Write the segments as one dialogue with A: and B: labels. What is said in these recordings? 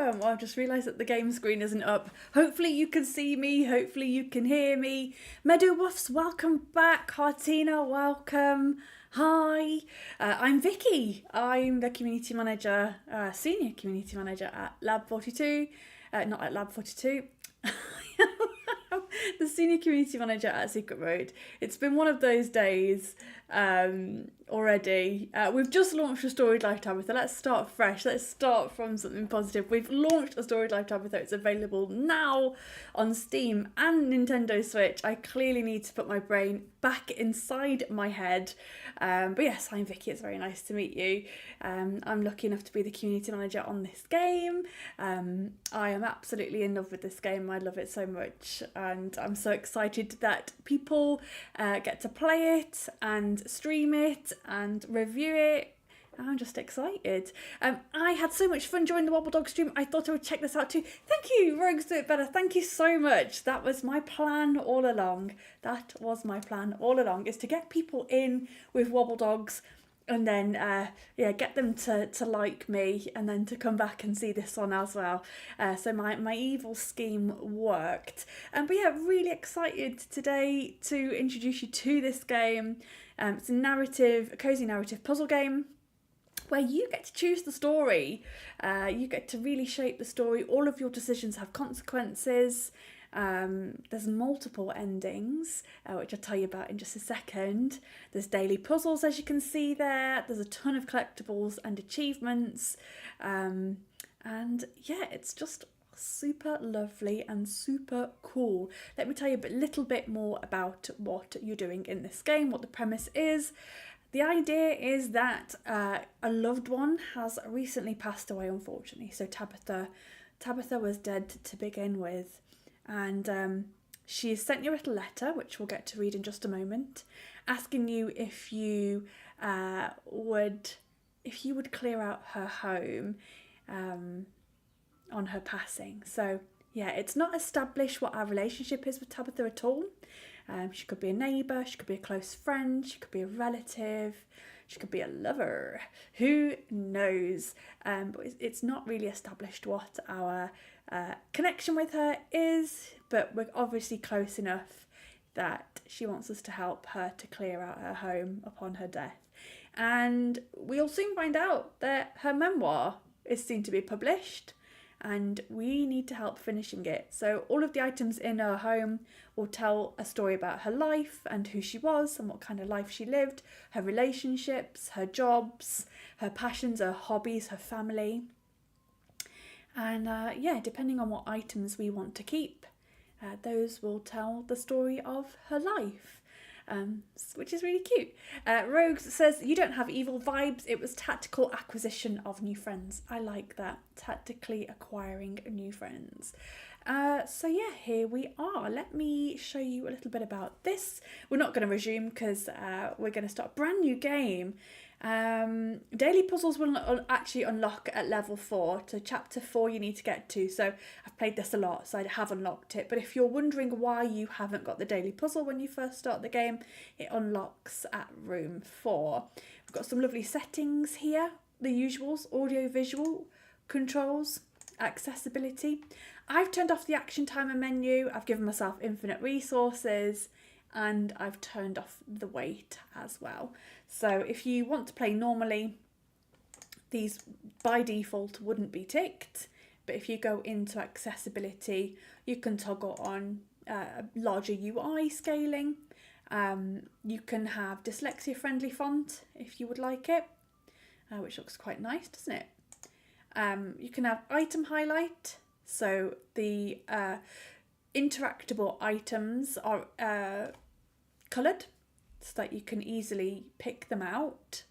A: welcome. Oh, I've just realised that the game screen isn't up. Hopefully you can see me. Hopefully you can hear me. Meadowwolves, welcome back. Hartina, welcome. Hi, I'm Vicky. I'm the community manager, senior community manager at Lab42. Not at Lab42. The senior community manager at Secret Road. It's been one of those days already. We've just launched A Storied Life, Tabitha. Let's start fresh. Let's start from something positive. We've launched A Storied Life, Tabitha. It's available now on Steam and Nintendo Switch. I clearly need to put my brain back inside my head. But yes, I'm Vicky. It's very nice to meet you. I'm lucky enough to be the community manager on this game. I am absolutely in love with this game. I love it so much, and I'm so excited that people get to play it and stream it and review it. I'm just excited. I had so much fun joining the Wobble Dog stream. I thought I would check this out too. Thank you, Rogues Do It Better. Thank you so much. That was my plan all along. That was my plan all along, is to get people in with Wobble Dogs and then get them to like me and then to come back and see this one as well. So my evil scheme worked. But yeah, really excited today to introduce you to this game. It's a cozy narrative puzzle game where you get to choose the story. You get to really shape the story. All of your decisions have consequences. There's multiple endings, which I'll tell you about in just a second. There's daily puzzles, as you can see there. There's a ton of collectibles and achievements. And yeah, it's just super lovely and super cool. Let me tell you a little bit more about what you're doing in this game, what the premise is. The idea is that a loved one has recently passed away, unfortunately. So Tabitha was dead to begin with. And she has sent you a little letter, which we'll get to read in just a moment, asking you if you would clear out her home on her passing. So yeah, it's not established what our relationship is with Tabitha at all. She could be a neighbour, she could be a close friend, she could be a relative, she could be a lover. Who knows? But it's not really established what our connection with her is, but we're obviously close enough that she wants us to help her to clear out her home upon her death. And we'll soon find out that her memoir is soon to be published, and we need to help finishing it. So all of the items in her home will tell a story about her life and who she was and what kind of life she lived, her relationships, her jobs, her passions, her hobbies, her family. And depending on what items we want to keep, those will tell the story of her life, which is really cute. Rogues says, you don't have evil vibes, it was tactical acquisition of new friends. I like that, tactically acquiring new friends. So yeah, here we are. Let me show you a little bit about this. We're not going to resume because we're going to start a brand new game. Daily puzzles will actually unlock at level 4, so chapter 4 you need to get to. So I've played this a lot, so I have unlocked it, but if you're wondering why you haven't got the daily puzzle when you first start the game, it unlocks at room 4. We've got some lovely settings here, the usuals: audio, visual, controls, accessibility. I've turned off the action timer menu, I've given myself infinite resources, and I've turned off the wait as well. So if you want to play normally, these by default wouldn't be ticked, but if you go into accessibility, you can toggle on larger UI scaling. You can have dyslexia friendly font if you would like it, which looks quite nice, doesn't it? You can have item highlight, so the interactable items are coloured so that you can easily pick them out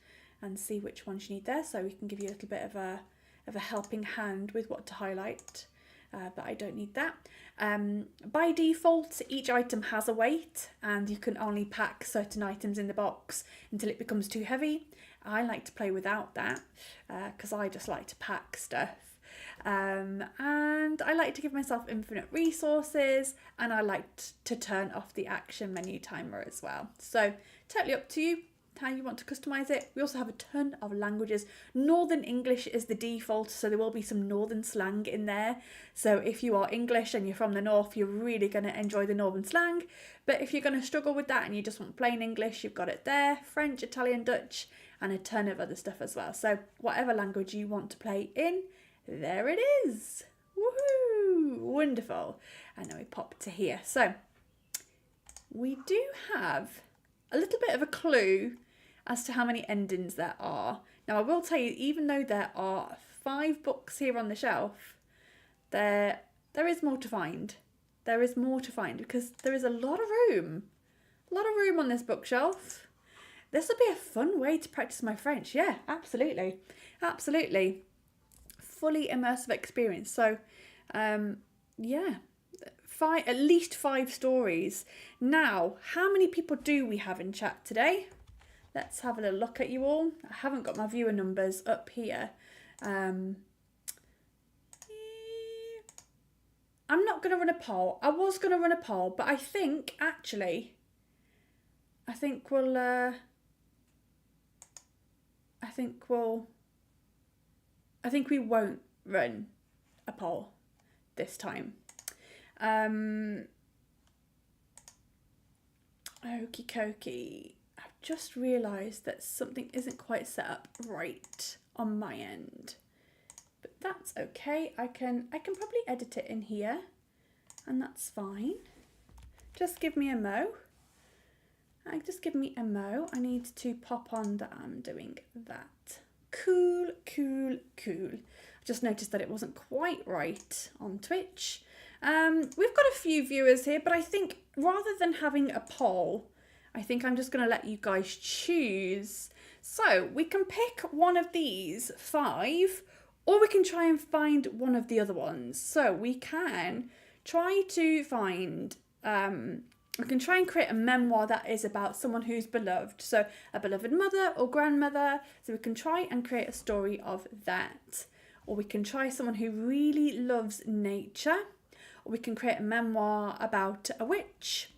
A: and see which ones you need there. So we can give you a little bit of a helping hand with what to highlight, but I don't need that. By default, each item has a weight and you can only pack certain items in the box until it becomes too heavy. I like to play without that because I just like to pack stuff. And I like to give myself infinite resources, and I like to turn off the action menu timer as well. So totally up to you. how you want to customize it. We also have a ton of languages. Northern English is the default, so there will be some northern slang in there. So if you are English and you're from the north, you're really going to enjoy the northern slang. But if you're going to struggle with that and you just want plain English, you've got it there. French, Italian, Dutch, and a ton of other stuff as well. So whatever language you want to play in, there it is. Woohoo! Wonderful. And then we pop to here. So we do have a little bit of a clue as to how many endings there are. Now I will tell you, even though there are 5 books here on the shelf, there is more to find. There is more to find because there is a lot of room. A lot of room on this bookshelf. This would be a fun way to practice my French. Yeah, absolutely. Absolutely. Fully immersive experience. So, yeah. At least 5 stories. Now, how many people do we have in chat today? Let's have a little look at you all. I haven't got my viewer numbers up here. I'm not going to run a poll. I was going to run a poll, but I think we won't run a poll this time. Okie dokie. I've just realised that something isn't quite set up right on my end. But that's okay. I can probably edit it in here and that's fine. Just give me a mo. Just give me a mo. I need to pop on that I'm doing that. Cool, cool, cool. I just noticed that it wasn't quite right on Twitch. We've got a few viewers here, but I think rather than having a poll, I think I'm just going to let you guys choose. So we can pick one of these 5, or we can try and find one of the other ones. So we can try to find, we can try and create a memoir that is about someone who's beloved. So a beloved mother or grandmother. So we can try and create a story of that. Or we can try someone who really loves nature. Or we can create a memoir about a witch.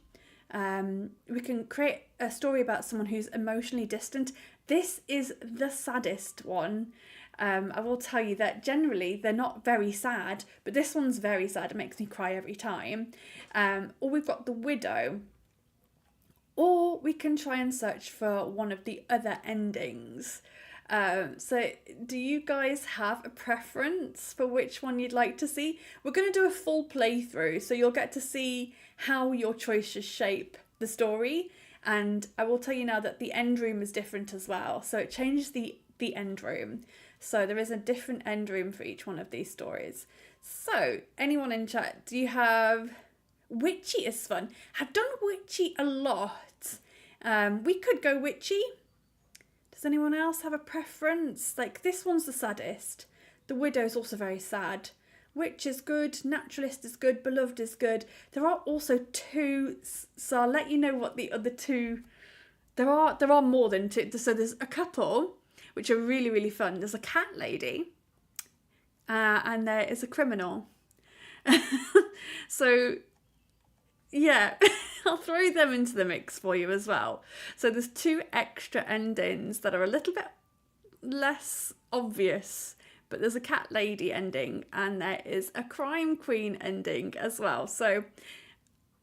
A: We can create a story about someone who's emotionally distant. This is the saddest one. I will tell you that generally they're not very sad, but this one's very sad. It makes me cry every time. Or we've got the widow. Or we can try and search for one of the other endings. So do you guys have a preference for which one you'd like to see? We're going to do a full playthrough, so you'll get to see how your choices shape the story. And I will tell you now that the end room is different as well. So it changes the end room. So there is a different end room for each one of these stories. So anyone in chat, do you have... Witchy is fun. I've done witchy a lot. We could go witchy. Does anyone else have a preference? Like, this one's the saddest. The widow's also very sad. Witch is good. Naturalist is good. Beloved is good. There are also 2, so I'll let you know what the other 2... There are more than 2. So there's a couple which are really, really fun. There's a cat lady and there is a criminal. So, yeah, I'll throw them into the mix for you as well. So there's 2 extra endings that are a little bit less obvious, but there's a cat lady ending and there is a crime queen ending as well. So,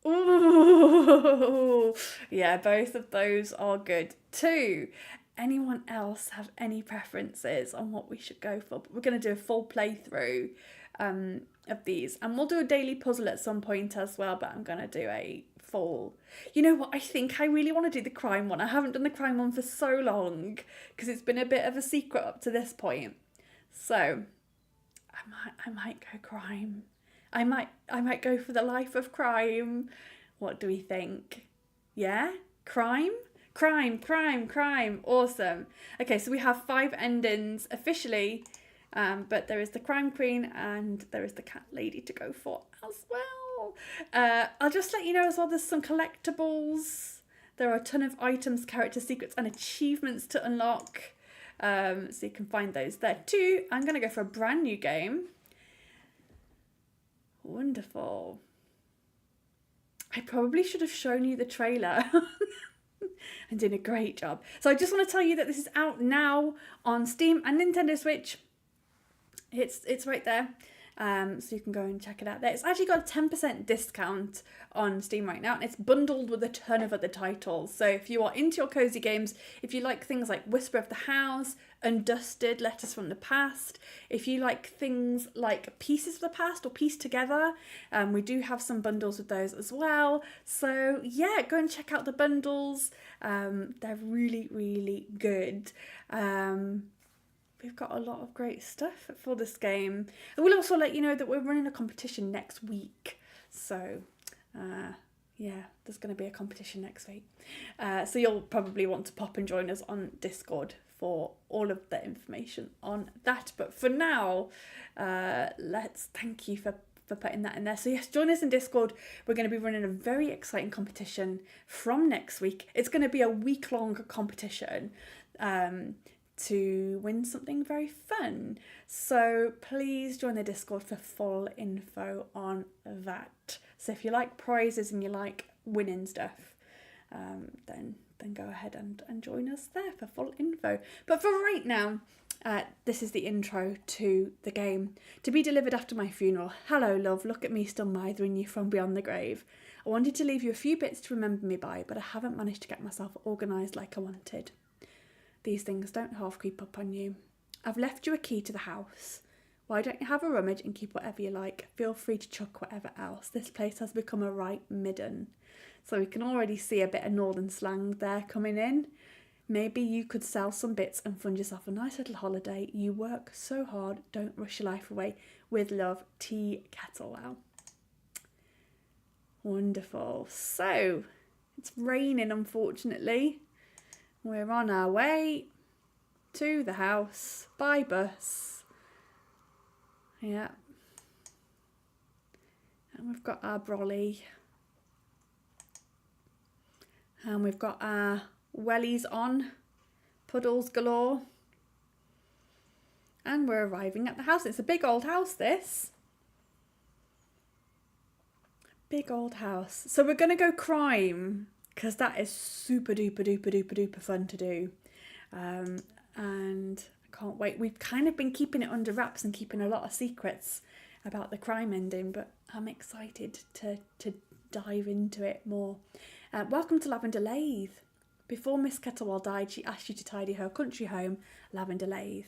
A: ooh, yeah, both of those are good too. Anyone else have any preferences on what we should go for? But we're going to do a full playthrough of these, and we'll do a daily puzzle at some point as well, but I'm going to do a full... You know what, I think I really want to do the crime one. I haven't done the crime one for so long because it's been a bit of a secret up to this point. So I might go crime. I might go for the life of crime. What do we think? Yeah? Crime? Crime. Awesome. Okay, so we have 5 endings officially, but there is the crime queen and there is the cat lady to go for as well. I'll just let you know as well, there's some collectibles. There are a ton of items, character secrets and achievements to unlock. So you can find those there too. I'm going to go for a brand new game. Wonderful. I probably should have shown you the trailer. and doing a great job. So I just want to tell you that this is out now on Steam and Nintendo Switch. It's right there. So you can go and check it out there. It's actually got a 10% discount on Steam right now, and it's bundled with a ton of other titles. So if you are into your cozy games, if you like things like Whisper of the House, Undusted, Letters from the Past, if you like things like Pieces of the Past or Piece Together, we do have some bundles with those as well. So yeah, go and check out the bundles. They're really, really good. We've got a lot of great stuff for this game. I will also let you know that we're running a competition next week. So, yeah, there's going to be a competition next week. So you'll probably want to pop and join us on Discord for all of the information on that. But for now, let's thank you for putting that in there. So yes, join us in Discord. We're going to be running a very exciting competition from next week. It's going to be a week-long competition. To win something very fun. So please join the Discord for full info on that. So if you like prizes and you like winning stuff, then go ahead and join us there for full info. But for right now, this is the intro to the game. To be delivered after my funeral. Hello, love. Look at me still mithering you from beyond the grave. I wanted to leave you a few bits to remember me by, but I haven't managed to get myself organised like I wanted. These things don't half creep up on you. I've left you a key to the house. Why don't you have a rummage and keep whatever you like? Feel free to chuck whatever else. This place has become a right midden. So we can already see a bit of northern slang there coming in. Maybe you could sell some bits and fund yourself a nice little holiday. You work so hard, don't rush your life away. With love, Tea Kettlewell. Wonderful. So, it's raining unfortunately. We're on our way to the house by bus. Yeah. And we've got our brolly. And we've got our wellies on. Puddles galore. And we're arriving at the house. It's a big old house, this. Big old house. So we're going to go crime. Because that is super duper duper duper duper fun to do. And I can't wait. We've kind of been keeping it under wraps and keeping a lot of secrets about the crime ending, but I'm excited to dive into it more. Welcome to Lavender Lathe. Before Miss Kettlewell died, she asked you to tidy her country home, Lavender Lathe.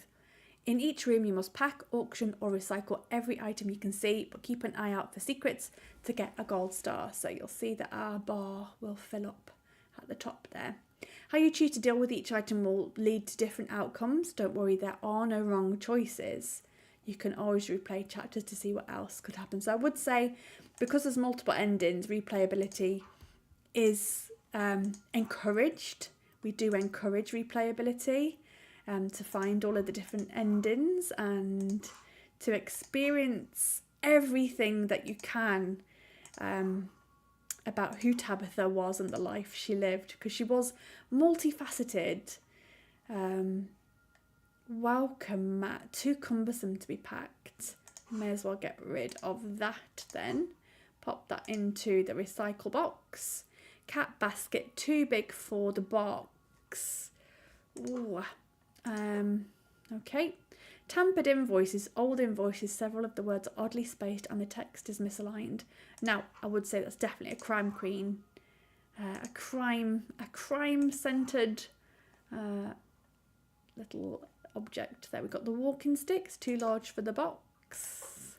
A: In each room you must pack, auction or recycle every item you can see, but keep an eye out for secrets to get a gold star. So you'll see that our bar will fill up at the top there. How you choose to deal with each item will lead to different outcomes. Don't worry, there are no wrong choices. You can always replay chapters to see what else could happen. So I would say, because there's multiple endings, replayability is encouraged. We do encourage replayability. To find all of the different endings and to experience everything that you can about who Tabitha was and the life she lived, because she was multifaceted. Welcome mat, too cumbersome to be packed. May as well get rid of that then. Pop that into the recycle box. Cat basket, too big for the box. Ooh. Okay. Tampered invoices, old invoices, several of the words are oddly spaced and the text is misaligned. Now, I would say that's definitely a crime queen. A crime-centred little object. There we got the walking sticks, too large for the box.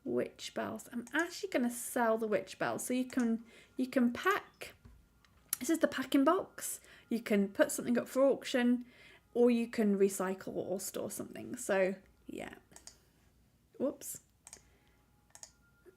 A: Witch bells. I'm actually going to sell the witch bells. So you can pack. This is the packing box. You can put something up for auction. Or you can recycle or store something. So, yeah. Whoops.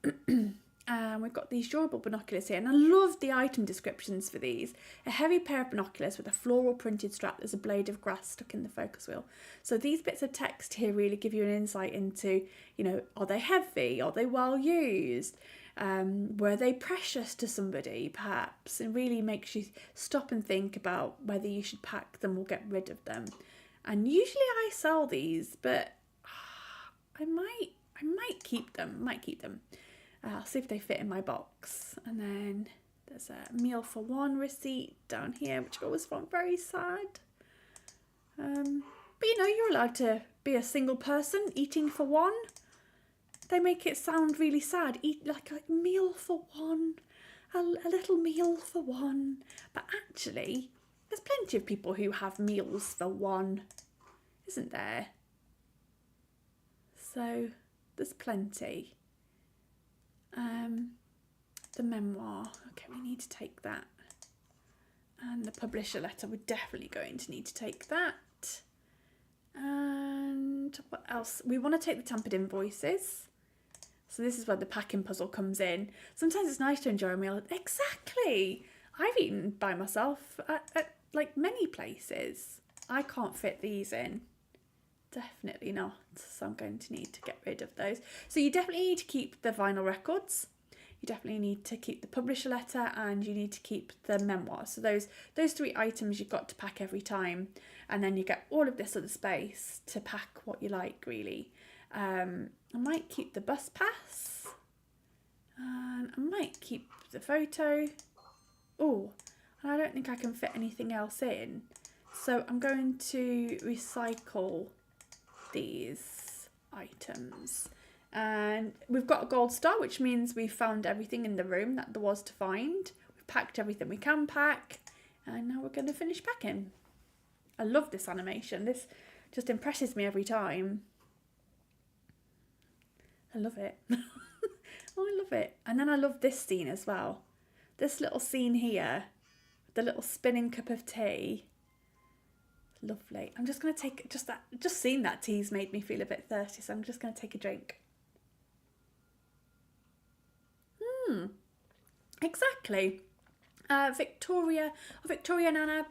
A: We've got these durable binoculars here. And I love the item descriptions for these. A heavy pair of binoculars with a floral printed strap. There's a blade of grass stuck in the focus wheel. So these bits of text here really give you an insight into, you know, are they heavy? Are they well used? Were they precious to somebody, perhaps? It really makes you stop and think about whether you should pack them or get rid of them. And usually I sell these, but I might keep them. I'll see if they fit in my box. And then There's a meal for one receipt down here, which I always found very sad. But you know, you're allowed to be a single person eating for one. They make it sound really sad. Eat like a meal for one, a little meal for one. But actually, there's plenty of people who have meals for one, isn't there? So there's plenty. The memoir. Okay, we need to take that. And the publisher letter, we're definitely going to need to take that. And what else? We want to take the tampered invoices. So this is where the packing puzzle comes in. Sometimes it's nice to enjoy a meal. Exactly. I've eaten by myself at like many places. I can't fit these in. Definitely not. So I'm going to need to get rid of those. So you definitely need to keep the vinyl records. You definitely need to keep the publisher letter, and you need to keep the memoir. So those 3 items you've got to pack every time, and then you get all of this other space to pack what you like, really. I might keep the bus pass, and I might keep the photo. Oh, and I don't think I can fit anything else in. So I'm going to recycle these items. And we've got a gold star, which means we've found everything in the room that there was to find. We've packed everything we can pack, and now we're going to finish packing. I love this animation. This just impresses me every time. I love it. Oh, I love it. And then I love this scene as well. This little scene here, the little spinning cup of tea. Lovely. I'm just going to take just seeing that tea's made me feel a bit thirsty, so I'm just going to take a drink. Exactly. Victoria and Anna,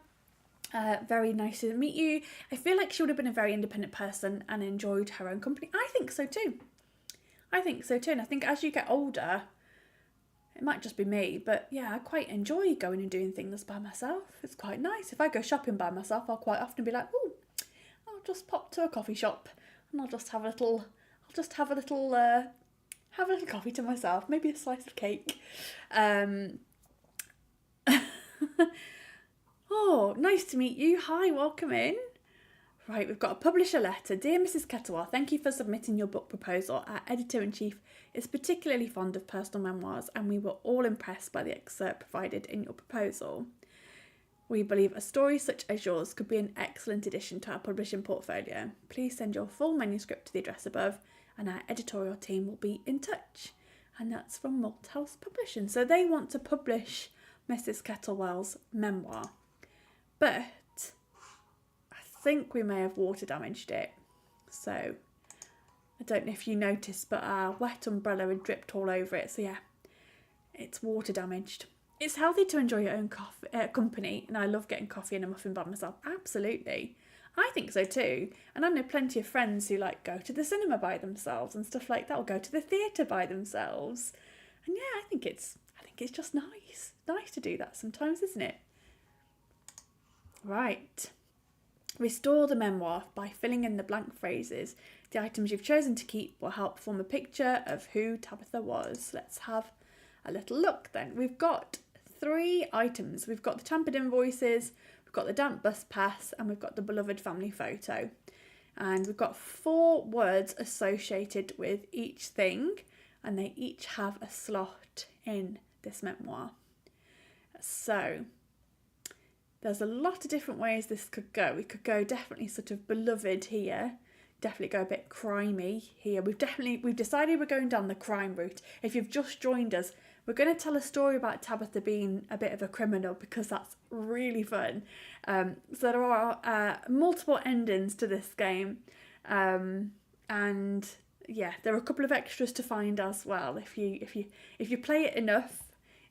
A: very nice to meet you. I feel like she would have been a very independent person and enjoyed her own company. I think so too. And I think as you get older, it might just be me, but yeah, I quite enjoy going and doing things by myself. It's quite nice. If I go shopping by myself, I'll quite often be like, oh, I'll just pop to a coffee shop and I'll just have a little coffee to myself, maybe a slice of cake. Oh, nice to meet you. Hi, welcome in. Right, we've got a publisher letter. Dear Mrs. Kettlewell, thank you for submitting your book proposal. Our editor-in-chief is particularly fond of personal memoirs, and we were all impressed by the excerpt provided in your proposal. We believe a story such as yours could be an excellent addition to our publishing portfolio. Please send your full manuscript to the address above, and our editorial team will be in touch. And that's from Malthouse Publishing. So they want to publish Mrs. Kettlewell's memoir. But I think we may have water damaged it. So I don't know if you noticed, but our wet umbrella had dripped all over it. So yeah, it's water damaged. It's healthy to enjoy your own company, and I love getting coffee and a muffin by myself. Absolutely. I think so too. And I know plenty of friends who like go to the cinema by themselves and stuff like that, or go to the theatre by themselves. And yeah, I think it's just nice. Nice to do that sometimes, isn't it? Right. Restore the memoir by filling in the blank phrases. The items you've chosen to keep will help form a picture of who Tabitha was. Let's have a little look then. We've got 3 items. We've got the tampered invoices, we've got the damp bus pass, and we've got the beloved family photo. And we've got 4 words associated with each thing, and they each have a slot in this memoir. So there's a lot of different ways this could go. We could go definitely sort of beloved here, definitely go a bit crimey here. We've decided we're going down the crime route. If you've just joined us, we're going to tell a story about Tabitha being a bit of a criminal, because that's really fun. So there are multiple endings to this game, and yeah, there are a couple of extras to find as well. If you play it enough,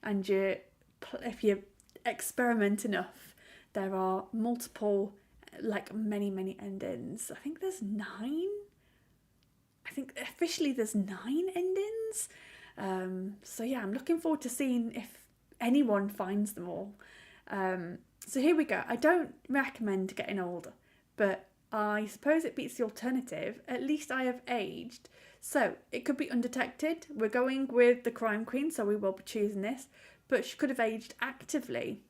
A: and if you experiment enough, there are multiple, like many endings. I think there's 9. I think officially there's 9 endings. So yeah, I'm looking forward to seeing if anyone finds them all. So here we go. I don't recommend getting older, but I suppose it beats the alternative. At least I have aged. So it could be undetected. We're going with the crime queen, so we will be choosing this. but she could have aged actively.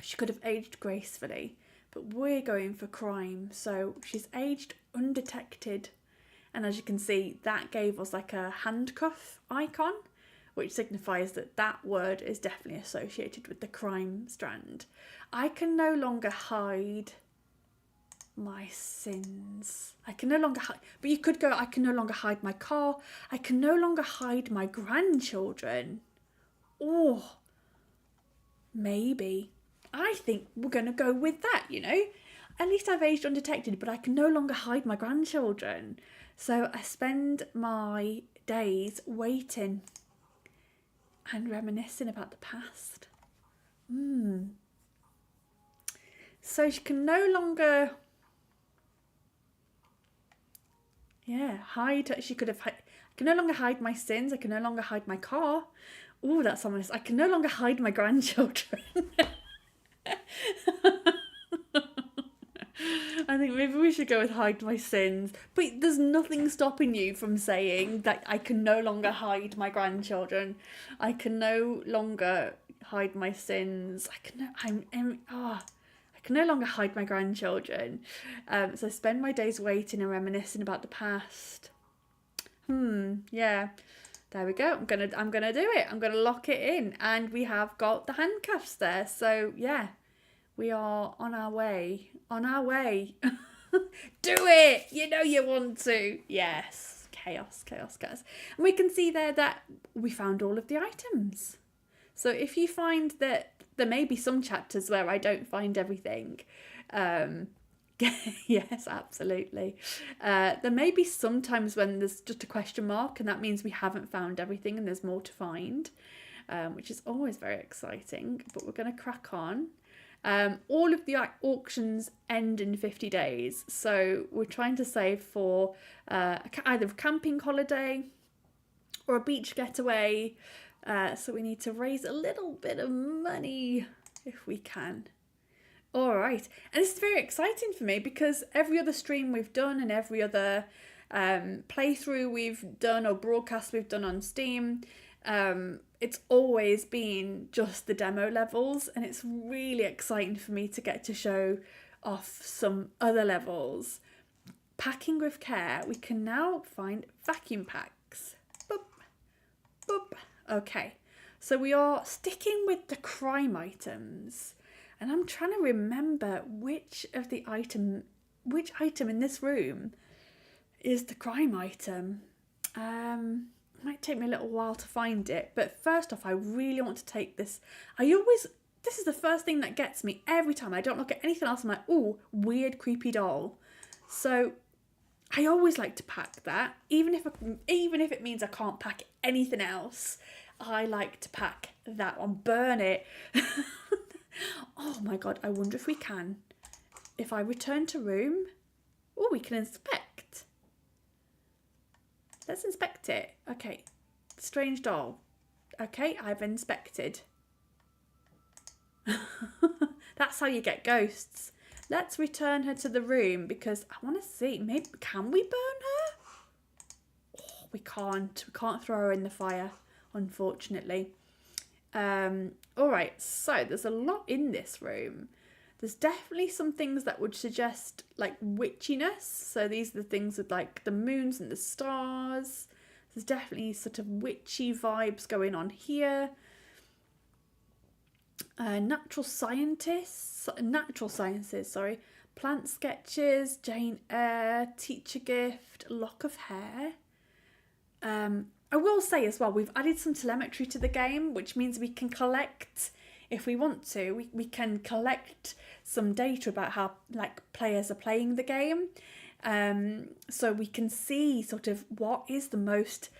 A: She could have aged gracefully, but we're going for crime. So she's aged undetected. And as you can see, that gave us like a handcuff icon, which signifies that that word is definitely associated with the crime strand. I can no longer hide my sins. I can no longer hide, but you could go, I can no longer hide my car. I can no longer hide my grandchildren. Oh, maybe. I think we're going to go with that, you know. At least I've aged undetected, but I can no longer hide my grandchildren. So I spend my days waiting and reminiscing about the past. So she can no longer, hide. She could have. I can no longer hide my sins. I can no longer hide my car. Oh, that's ominous. I can no longer hide my grandchildren. I think maybe we should go with hide my sins. But there's nothing stopping you from saying that I can no longer hide my grandchildren. I can no longer hide my sins. I can no longer hide my grandchildren. So I spend my days waiting and reminiscing about the past. Yeah. There we go. I'm gonna do it. I'm gonna lock it in. And we have got the handcuffs there. So yeah. We are on our way. On our way. Do it! You know you want to. Yes. Chaos, chaos, chaos. And we can see there that we found all of the items. So if you find that there may be some chapters where I don't find everything, yes, absolutely. There may be some times when there's just a question mark, and that means we haven't found everything and there's more to find, which is always very exciting. But we're going to crack on. All of the auctions end in 50 days, so we're trying to save for either a camping holiday or a beach getaway, so we need to raise a little bit of money if we can. All right, and this is very exciting for me because every other stream we've done and every other playthrough we've done or broadcast we've done on Steam, it's always been just the demo levels, and it's really exciting for me to get to show off some other levels. Packing with care, we can now find vacuum packs. Boop, boop. Okay, so we are sticking with the crime items, and I'm trying to remember which item in this room is the crime item. Might take me a little while to find it, but first off, I really want to take this. This is the first thing that gets me every time. I don't look at anything else. I'm like, ooh, weird, creepy doll. So I always like to pack that, even if it means I can't pack anything else. I like to pack that one, burn it. Oh my god, I wonder if we can. If I return to room, oh, we can inspect. Let's inspect it. Okay, strange doll. Okay, I've inspected. That's how you get ghosts. Let's return her to the room because I want to see. Maybe can we burn her? Oh, we can't. We can't throw her in the fire, unfortunately. All right. So there's a lot in this room. There's definitely some things that would suggest like witchiness. So these are the things with like the moons and the stars. There's definitely sort of witchy vibes going on here. Natural sciences, plant sketches, Jane Eyre, teacher gift, lock of hair. I will say as well, we've added some telemetry to the game, which means we can collect, if we want to, we can collect some data about how like players are playing the game. So we can see sort of what is the most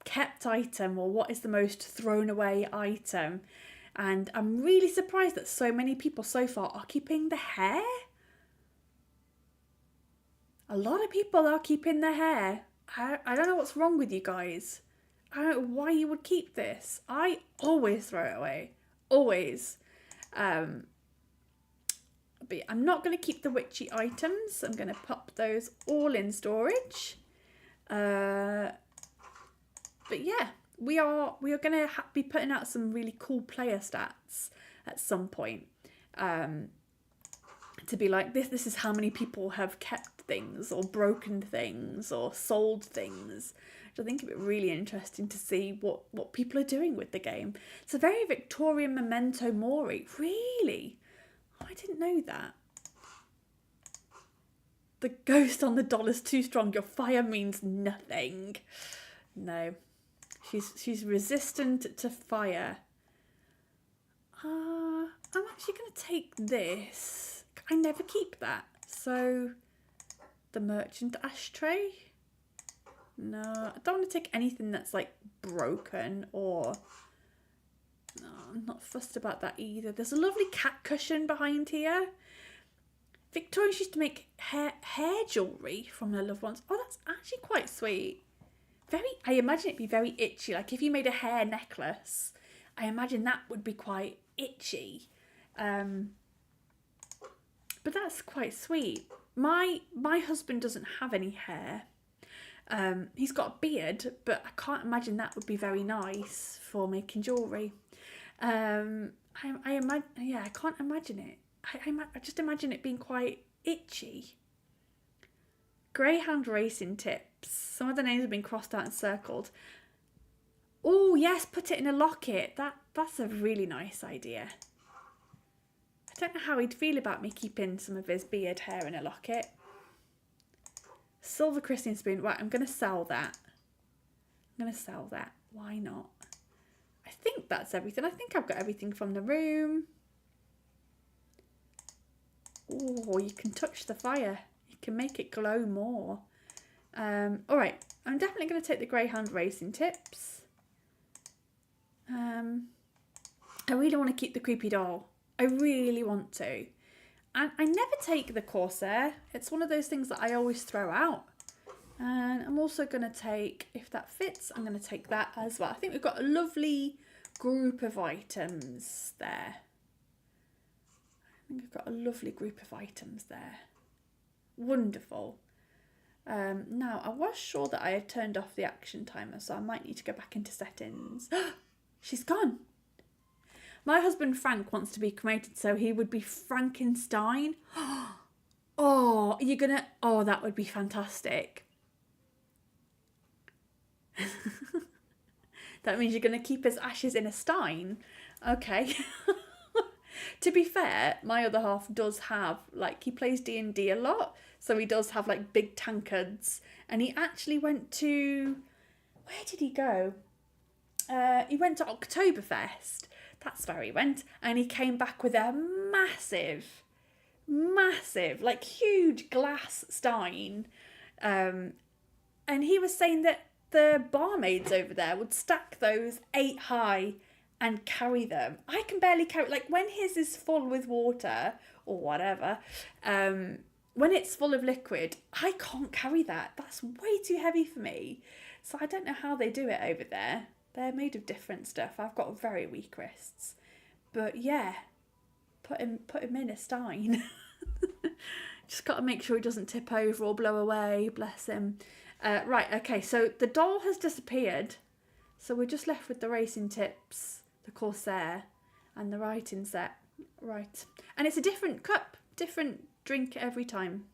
A: kept item or what is the most thrown away item. And I'm really surprised that so many people so far are keeping the hair. A lot of people are keeping their hair. I don't know what's wrong with you guys. I don't know why you would keep this. I always throw it away. Always. But I'm not going to keep the witchy items. I'm going to pop those all in storage. But yeah, we are going to be putting out some really cool player stats at some point. To be like, this is how many people have kept things or broken things or sold things. I think it'd be really interesting to see what people are doing with the game. It's a very Victorian memento mori. Really? Oh, I didn't know that. The ghost on the doll is too strong. Your fire means nothing. No. She's resistant to fire. I'm actually going to take this. I never keep that. So, the merchant ashtray. No, I don't want to take anything that's like broken or... No, I'm not fussed about that either. There's a lovely cat cushion behind here. Victorians used to make hair jewellery from their loved ones. Oh, that's actually quite sweet. I imagine it'd be very itchy. Like if you made a hair necklace, I imagine that would be quite itchy. But that's quite sweet. My husband doesn't have any hair. He's got a beard, but I can't imagine that would be very nice for making jewellery. I can't imagine it. I just imagine it being quite itchy. Greyhound racing tips. Some of the names have been crossed out and circled. Oh yes, put it in a locket. That's a really nice idea. I don't know how he'd feel about me keeping some of his beard hair in a locket. Silver christening spoon. Right, I'm going to sell that. Why not? I think that's everything. I think I've got everything from the room. Oh, you can touch the fire. You can make it glow more. All right, I'm definitely going to take the Greyhound racing tips. I really want to keep the creepy doll. I really want to. And I never take the Corsair. It's one of those things that I always throw out. And I'm also going to take, if that fits, I'm going to take that as well. I think we've got a lovely group of items there. Wonderful. Now, I was sure that I had turned off the action timer, so I might need to go back into settings. She's gone. My husband Frank wants to be cremated, so he would be Frankenstein. Oh, you're gonna... Oh, that would be fantastic. That means you're going to keep his ashes in a stein. Okay. To be fair, my other half does have, like, he plays D&D a lot. So he does have, like, big tankards. And he actually went to... Where did he go? He went to Oktoberfest. That's where he went. And he came back with a massive, like, huge glass stein. And he was saying that the barmaids over there would stack those 8 high and carry them. I can barely carry, like when his is full with water or whatever, when it's full of liquid, I can't carry that. That's way too heavy for me. So I don't know how they do it over there. They're made of different stuff. I've got very weak wrists. But yeah, put him in a stein. Just got to make sure he doesn't tip over or blow away. Bless him. Right, okay, so the doll has disappeared. So we're just left with the racing tips, the Corsair, and the writing set. Right. And it's a different cup, different drink every time.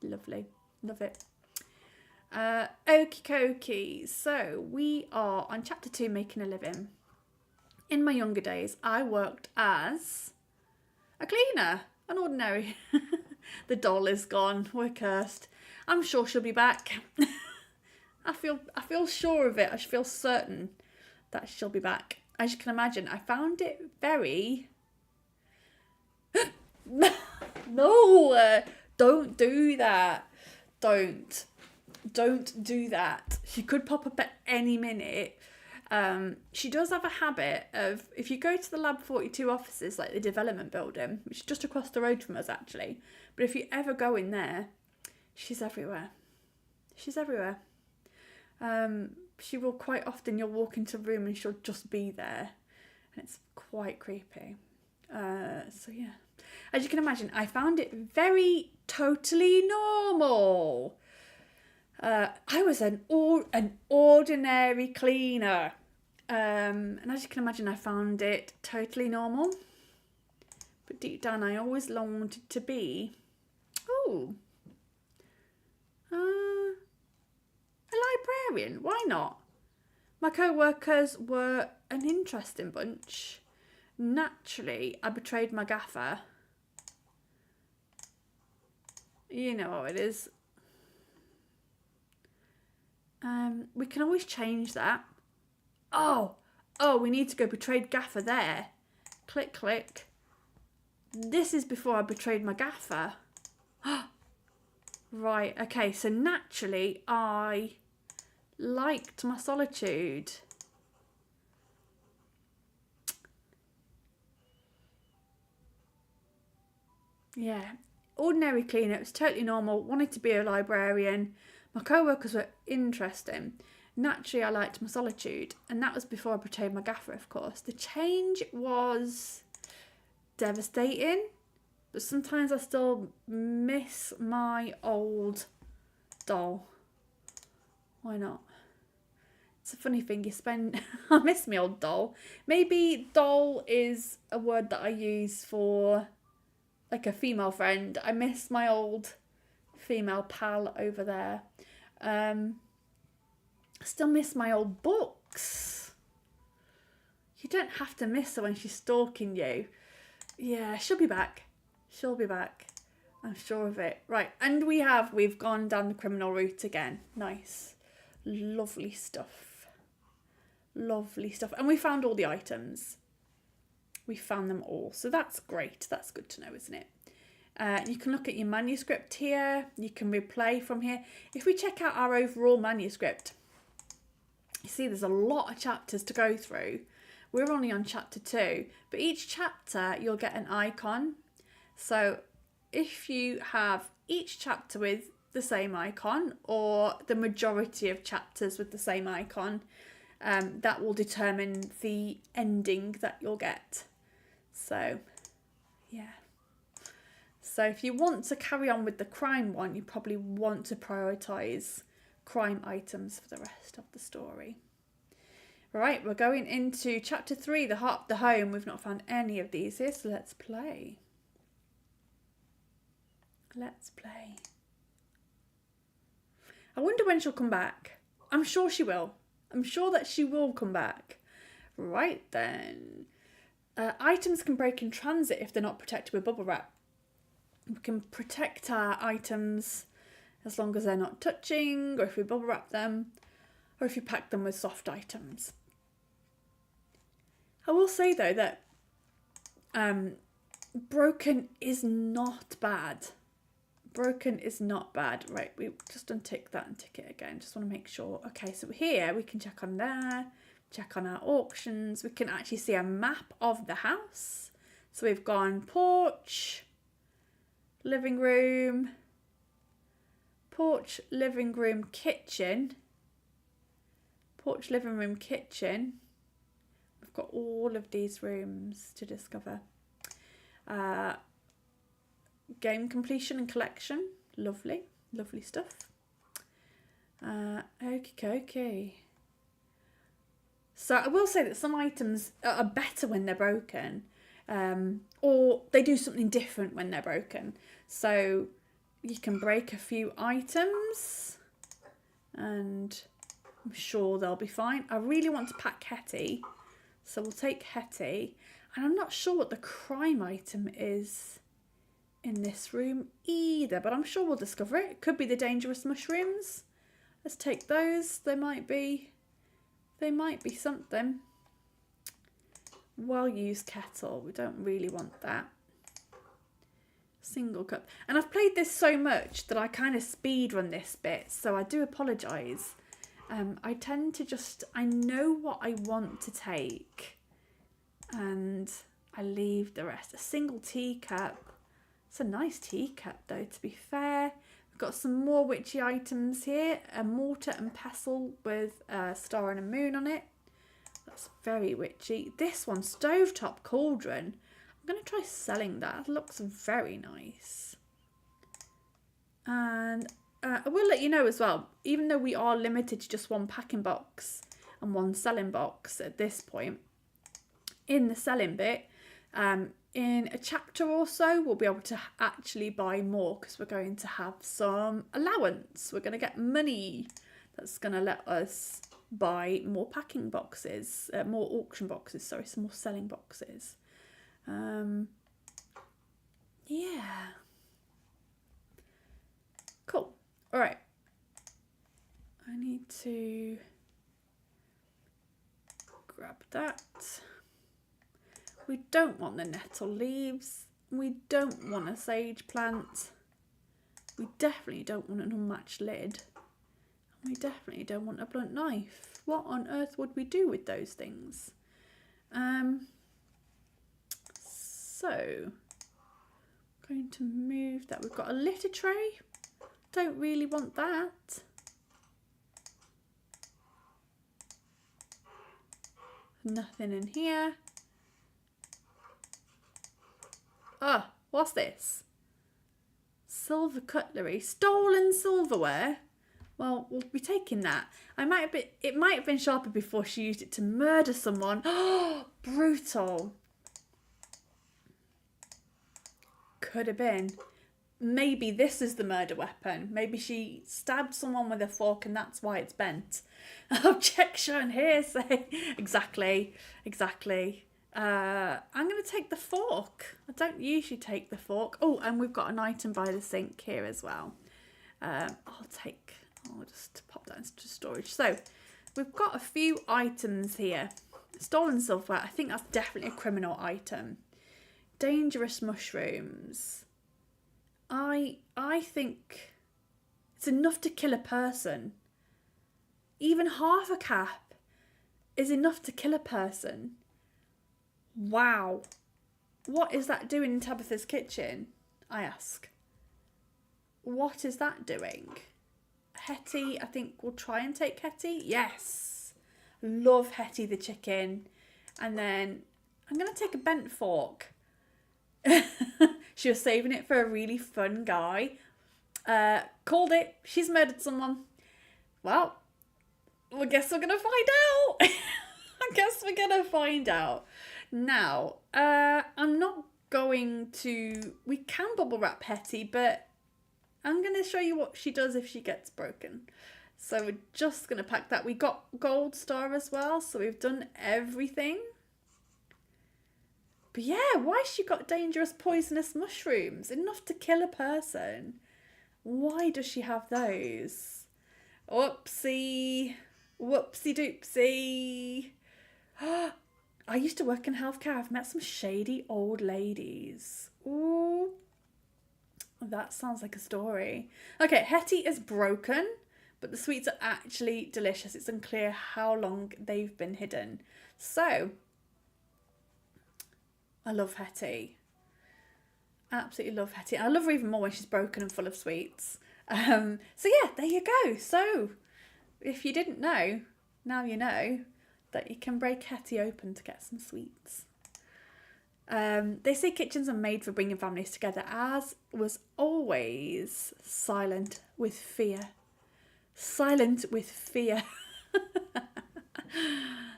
A: Lovely. Love it. Okie dokie. So we are on chapter 2, making a living. In my younger days, I worked as a cleaner, an ordinary. The doll is gone. We're cursed. I'm sure she'll be back. I feel sure of it. I feel certain that she'll be back. As you can imagine, I found it very... No! Don't do that. Don't do that. She could pop up at any minute. She does have a habit of, if you go to the Lab42 offices, like the development building, which is just across the road from us actually, but if you ever go in there, she's everywhere. She's everywhere. She will quite often, you'll walk into a room and she'll just be there. And it's quite creepy. So yeah. As you can imagine, I found it very totally normal. I was an ordinary cleaner. And as you can imagine, I found it totally normal. But deep down, I always longed to be, a librarian. Why not? My co-workers were an interesting bunch. Naturally, I betrayed my gaffer. You know how it is. We can always change that. Oh, we need to go betrayed gaffer there. Click, click. This is before I betrayed my gaffer. Right, okay, so naturally I liked my solitude. Yeah, ordinary cleaner, it was totally normal, wanted to be a librarian. My co-workers were interesting. Naturally, I liked my solitude, and that was before I betrayed my gaffer, of course. The change was devastating, but sometimes I still miss my old doll. Why not? It's a funny thing, I miss my old doll. Maybe doll is a word that I use for like a female friend. I miss my old female pal over there. I still miss my old books. You don't have to miss her when she's stalking you. Yeah, she'll be back. She'll be back. I'm sure of it. Right, and we've gone down the criminal route again. Nice. Lovely stuff. Lovely stuff. And we found all the items. We found them all. So that's great. That's good to know, isn't it? You can look at your manuscript here. You can replay from here. If we check out our overall manuscript, you see there's a lot of chapters to go through. We're only on chapter 2, but each chapter you'll get an icon. So if you have each chapter with the same icon, or the majority of chapters with the same icon, that will determine the ending that you'll get. So yeah. So if you want to carry on with the crime one, you probably want to prioritise crime items for the rest of the story. Right, we're going into chapter 3, the heart of the home. We've not found any of these here, so let's play. Let's play. I wonder when she'll come back. I'm sure she will. I'm sure that she will come back. Right then. Items can break in transit if they're not protected with bubble wrap. We can protect our items as long as they're not touching, or if we bubble wrap them, or if you pack them with soft items. I will say though that broken is not bad. Broken is not bad. Right, we just untick that and tick it again. Just want to make sure. Okay, so here we can check on there, check on our auctions. We can actually see a map of the house. So we've gone porch, living room, porch, living room, kitchen, porch, living room, kitchen. We've got all of these rooms to discover. Game completion and collection. Lovely, lovely stuff. Okay. So I will say that some items are better when they're broken, or they do something different when they're broken. So you can break a few items and I'm sure they'll be fine. I really want to pack Hetty, so we'll take Hetty. And I'm not sure what the crime item is in this room either, but I'm sure we'll discover it. It could be the dangerous mushrooms. Let's take those. They might be something. Well-used kettle. We don't really want that. Single cup. And I've played this so much that I kind of speed run this bit, so I do apologise. I tend to I know what I want to take and I leave the rest. A single teacup. It's a nice teacup though, to be fair. We've got some more witchy items here. A mortar and pestle with a star and a moon on it. That's very witchy. This one, stovetop cauldron. I'm going to try selling that. It looks very nice. And I will let you know as well, even though we are limited to just one packing box, and 1 selling box at this point. In the selling bit, in a chapter or so, we'll be able to actually buy more because we're going to have some allowance. We're going to get money that's going to let us buy more packing boxes, more auction boxes, sorry, some more selling boxes. Yeah. Cool. All right. I need to grab that. We don't want the nettle leaves. We don't want a sage plant. We definitely don't want an unmatched lid. We definitely don't want a blunt knife. What on earth would we do with those things? So, I'm going to move that. We've got a litter tray. Don't really want that. Nothing in here. Ah, what's this? Silver cutlery. Stolen silverware? Well, we'll be taking that. It might have been sharper before she used it to murder someone. Oh, brutal. Could have been. Maybe this is the murder weapon. Maybe she stabbed someone with a fork and that's why it's bent. Objection, hearsay. Exactly. I'm going to take the fork. I don't usually take the fork. Oh, and we've got an item by the sink here as well. I'll just pop that into storage. So, we've got a few items here. Stolen silverware. I think that's definitely a criminal item. Dangerous mushrooms. I think it's enough to kill a person. Even half a cap is enough to kill a person. Wow. What is that doing in Tabitha's kitchen? I ask. What is that doing? Hetty, I think we'll try and take Hetty. Yes. Love Hetty the chicken. And then I'm going to take a bent fork. She was saving it for a really fun guy. Called it. She's murdered someone. Well, I guess we're going to find out. Now, I'm not going to... We can bubble wrap Hetty, but I'm going to show you what she does if she gets broken. So we're just going to pack that. We got gold star as well, so we've done everything. But yeah, why has she got dangerous poisonous mushrooms? Enough to kill a person. Why does she have those? Whoopsie. Whoopsie doopsie. I used to work in healthcare. I've met some shady old ladies. Ooh. That sounds like a story. Okay, Hetty is broken, but the sweets are actually delicious. It's unclear how long they've been hidden. So, I love Hetty. Absolutely love Hetty. I love her even more when she's broken and full of sweets. So yeah, there you go. So, if you didn't know, now you know that you can break Hetty open to get some sweets. They say kitchens are made for bringing families together, as was always silent with fear. Silent with fear.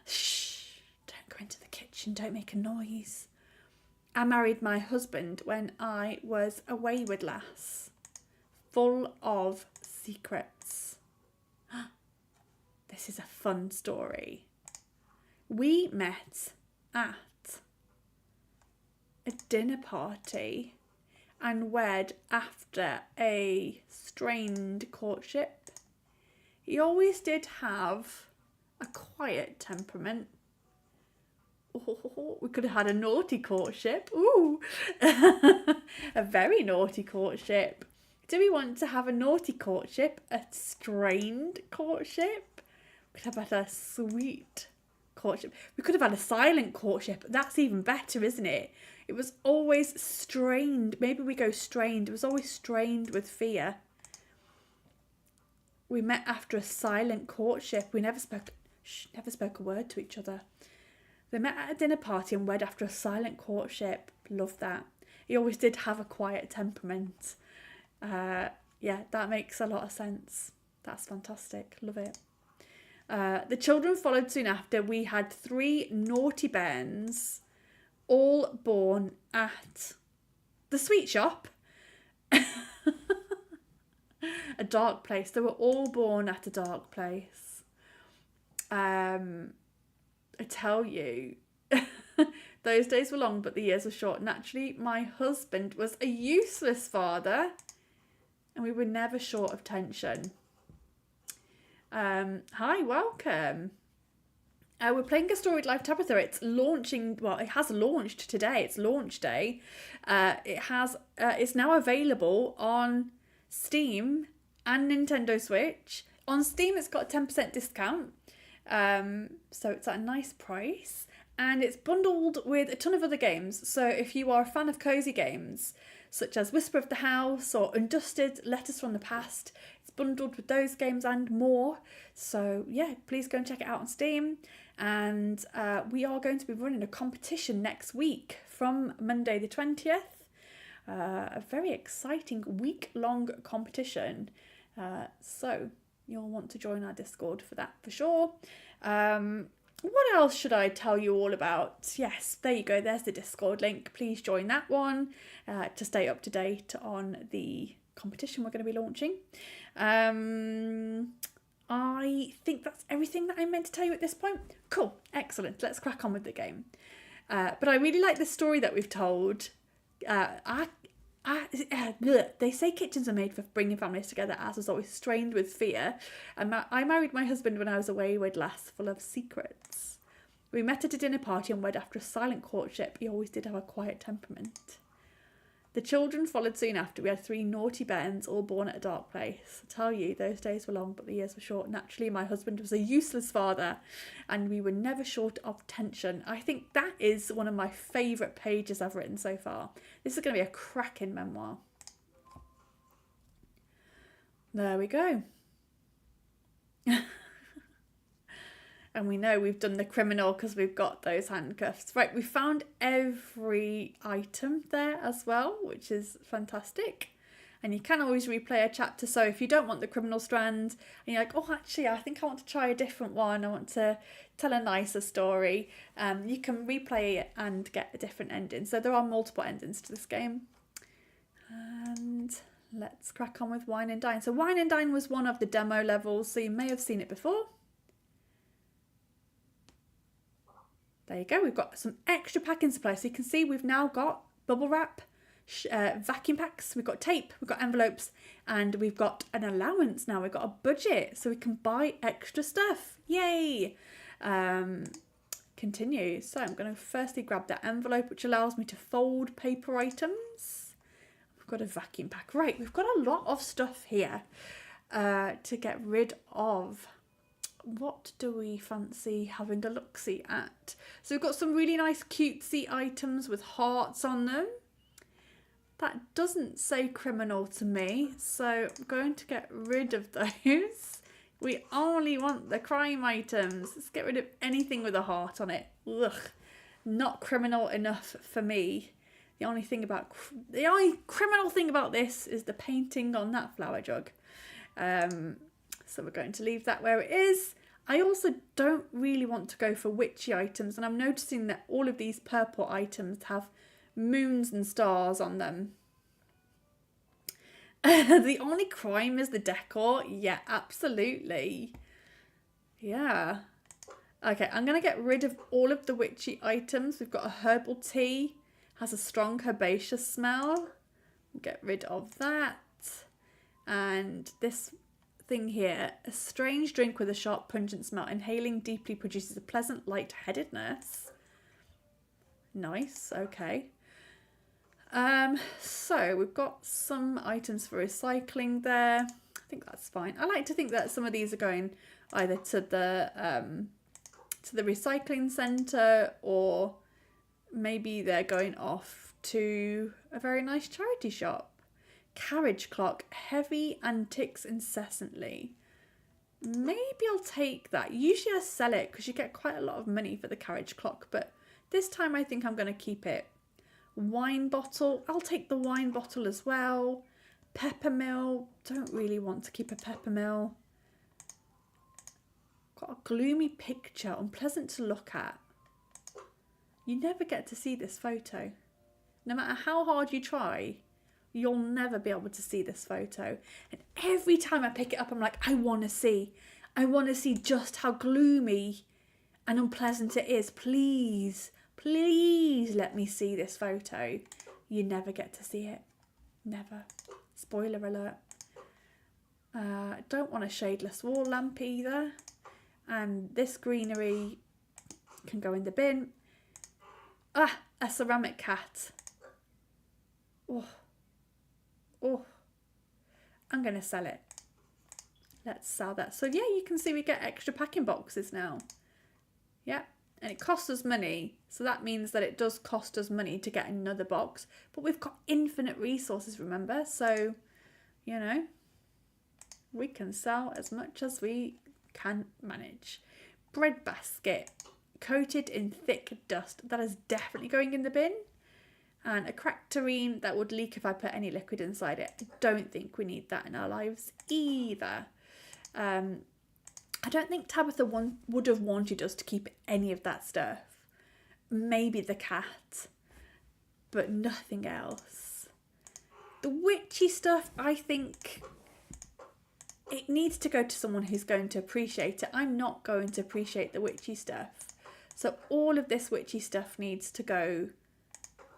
A: Shh, don't go into the kitchen, don't make a noise. I married my husband when I was a wayward lass, full of secrets. This is a fun story. We met at a dinner party and wed after a strained courtship. He always did have a quiet temperament. Oh, we could have had a naughty courtship. Ooh, a very naughty courtship. Do we want to have a naughty courtship? A strained courtship? We could have had a sweet courtship. We could have had a silent courtship. That's even better, isn't it? It was always strained. Maybe we go strained. It was always strained with fear. We met after a silent courtship. We never spoke a word to each other. They met at a dinner party and wed after a silent courtship. Love that. He always did have a quiet temperament. Yeah, that makes a lot of sense. That's fantastic. Love it. The children followed soon after. We had 3 naughty bairns, all born at the sweet shop. A dark place. They were all born at a dark place. I tell you, those days were long, but the years were short. Naturally, my husband was a useless father, and we were never short of tension. Hi, welcome. We're playing A Storied Life, Tabitha. It's launching, well, it has launched today. It's launch day. It's now available on Steam and Nintendo Switch. On Steam, it's got a 10% discount. So it's at a nice price. And it's bundled with a ton of other games. So if you are a fan of cozy games, such as Whisper of the House or Undusted, Letters from the Past, it's bundled with those games and more. So yeah, please go and check it out on Steam. And we are going to be running a competition next week from Monday the 20th. A very exciting week-long competition. So you'll want to join our Discord for that for sure. What else should I tell you all about? Yes, there you go. There's the Discord link. Please join that one to stay up to date on the competition we're going to be launching. I think that's everything that I meant to tell you at this point. Cool. Excellent. Let's crack on with the game. But I really like the story that we've told. They say kitchens are made for bringing families together, as was always strained with fear. And I married my husband when I was a wayward lass full of secrets. We met at a dinner party and wed after a silent courtship. He always did have a quiet temperament. The children followed soon after. We had 3 naughty bairns, all born at a dark place. I tell you, those days were long, but the years were short. Naturally, my husband was a useless father, and we were never short of tension. I think that is one of my favourite pages I've written so far. This is going to be a cracking memoir. There we go. And we know we've done the criminal because we've got those handcuffs. Right, we found every item there as well, which is fantastic. And you can always replay a chapter. So if you don't want the criminal strand and you're like, oh, actually, I think I want to try a different one. I want to tell a nicer story. You can replay it and get a different ending. So there are multiple endings to this game. And let's crack on with Wine and Dine. So Wine and Dine was one of the demo levels. So you may have seen it before. There you go. We've got some extra packing supplies. So you can see we've now got bubble wrap, vacuum packs, we've got tape, we've got envelopes, and we've got an allowance now. We've got a budget, so we can buy extra stuff. Yay! Continue. So I'm going to firstly grab that envelope, which allows me to fold paper items. We've got a vacuum pack. Right, we've got a lot of stuff here to get rid of. What do we fancy having a look-see at? So we've got some really nice cutesy items with hearts on them. That doesn't say criminal to me, so I'm going to get rid of those. We only want the crime items. Let's get rid of anything with a heart on it. Ugh, not criminal enough for me. The only criminal thing about this is the painting on that flower jug. So we're going to leave that where it is. I also don't really want to go for witchy items, and I'm noticing that all of these purple items have moons and stars on them. The only crime is the decor. Yeah, absolutely. Yeah. Okay, I'm going to get rid of all of the witchy items. We've got a herbal tea. Has a strong herbaceous smell. Get rid of that. And this thing here, a strange drink with a sharp pungent smell. Inhaling deeply produces a pleasant lightheadedness. Nice, okay. So we've got some items for recycling there. I think that's fine. I like to think that some of these are going either to the recycling centre, or maybe they're going off to a very nice charity shop. Carriage clock, heavy and ticks incessantly. Maybe I'll take that. Usually I sell it because you get quite a lot of money for the carriage clock, but this time I think I'm going to keep it. Wine bottle, I'll take the wine bottle as well. Pepper mill, don't really want to keep a pepper mill. got a gloomy picture, unpleasant to look at. You never get to see this photo. No matter how hard you try, you'll never be able to see this photo. And every time I pick it up, I'm like, I want to see just how gloomy and unpleasant it is. Please, please let me see this photo. You never get to see it. Never. Spoiler alert. Don't want a shadeless wall lamp either. And this greenery can go in the bin. Ah, a ceramic cat. Oh, I'm going to sell it. Let's sell that. So yeah, you can see we get extra packing boxes now. Yeah, and it costs us money. So that means that it does cost us money to get another box. But we've got infinite resources, remember? So, you know, we can sell as much as we can manage. Bread basket coated in thick dust. That is definitely going in the bin. And a cracked tureen that would leak if I put any liquid inside it. I don't think we need that in our lives either. I don't think Tabitha would have wanted us to keep any of that stuff. Maybe the cat, but nothing else. The witchy stuff, I think it needs to go to someone who's going to appreciate it. I'm not going to appreciate the witchy stuff. So all of this witchy stuff needs to go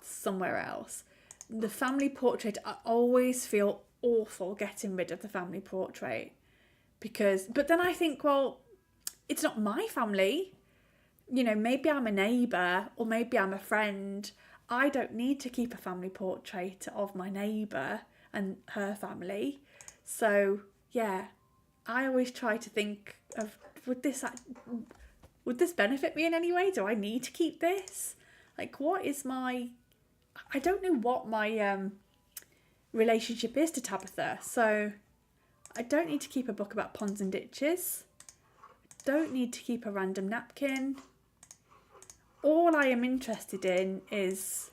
A: somewhere else. The family portrait, I always feel awful getting rid of the family portrait but then I think, well, it's not my family. You know, maybe I'm a neighbour or maybe I'm a friend. I don't need to keep a family portrait of my neighbour and her family. So yeah, I always try to think of, would this benefit me in any way? Do I need to keep this? Like, I don't know what my relationship is to Tabitha. So I don't need to keep a book about ponds and ditches. I don't need to keep a random napkin. All I am interested in is,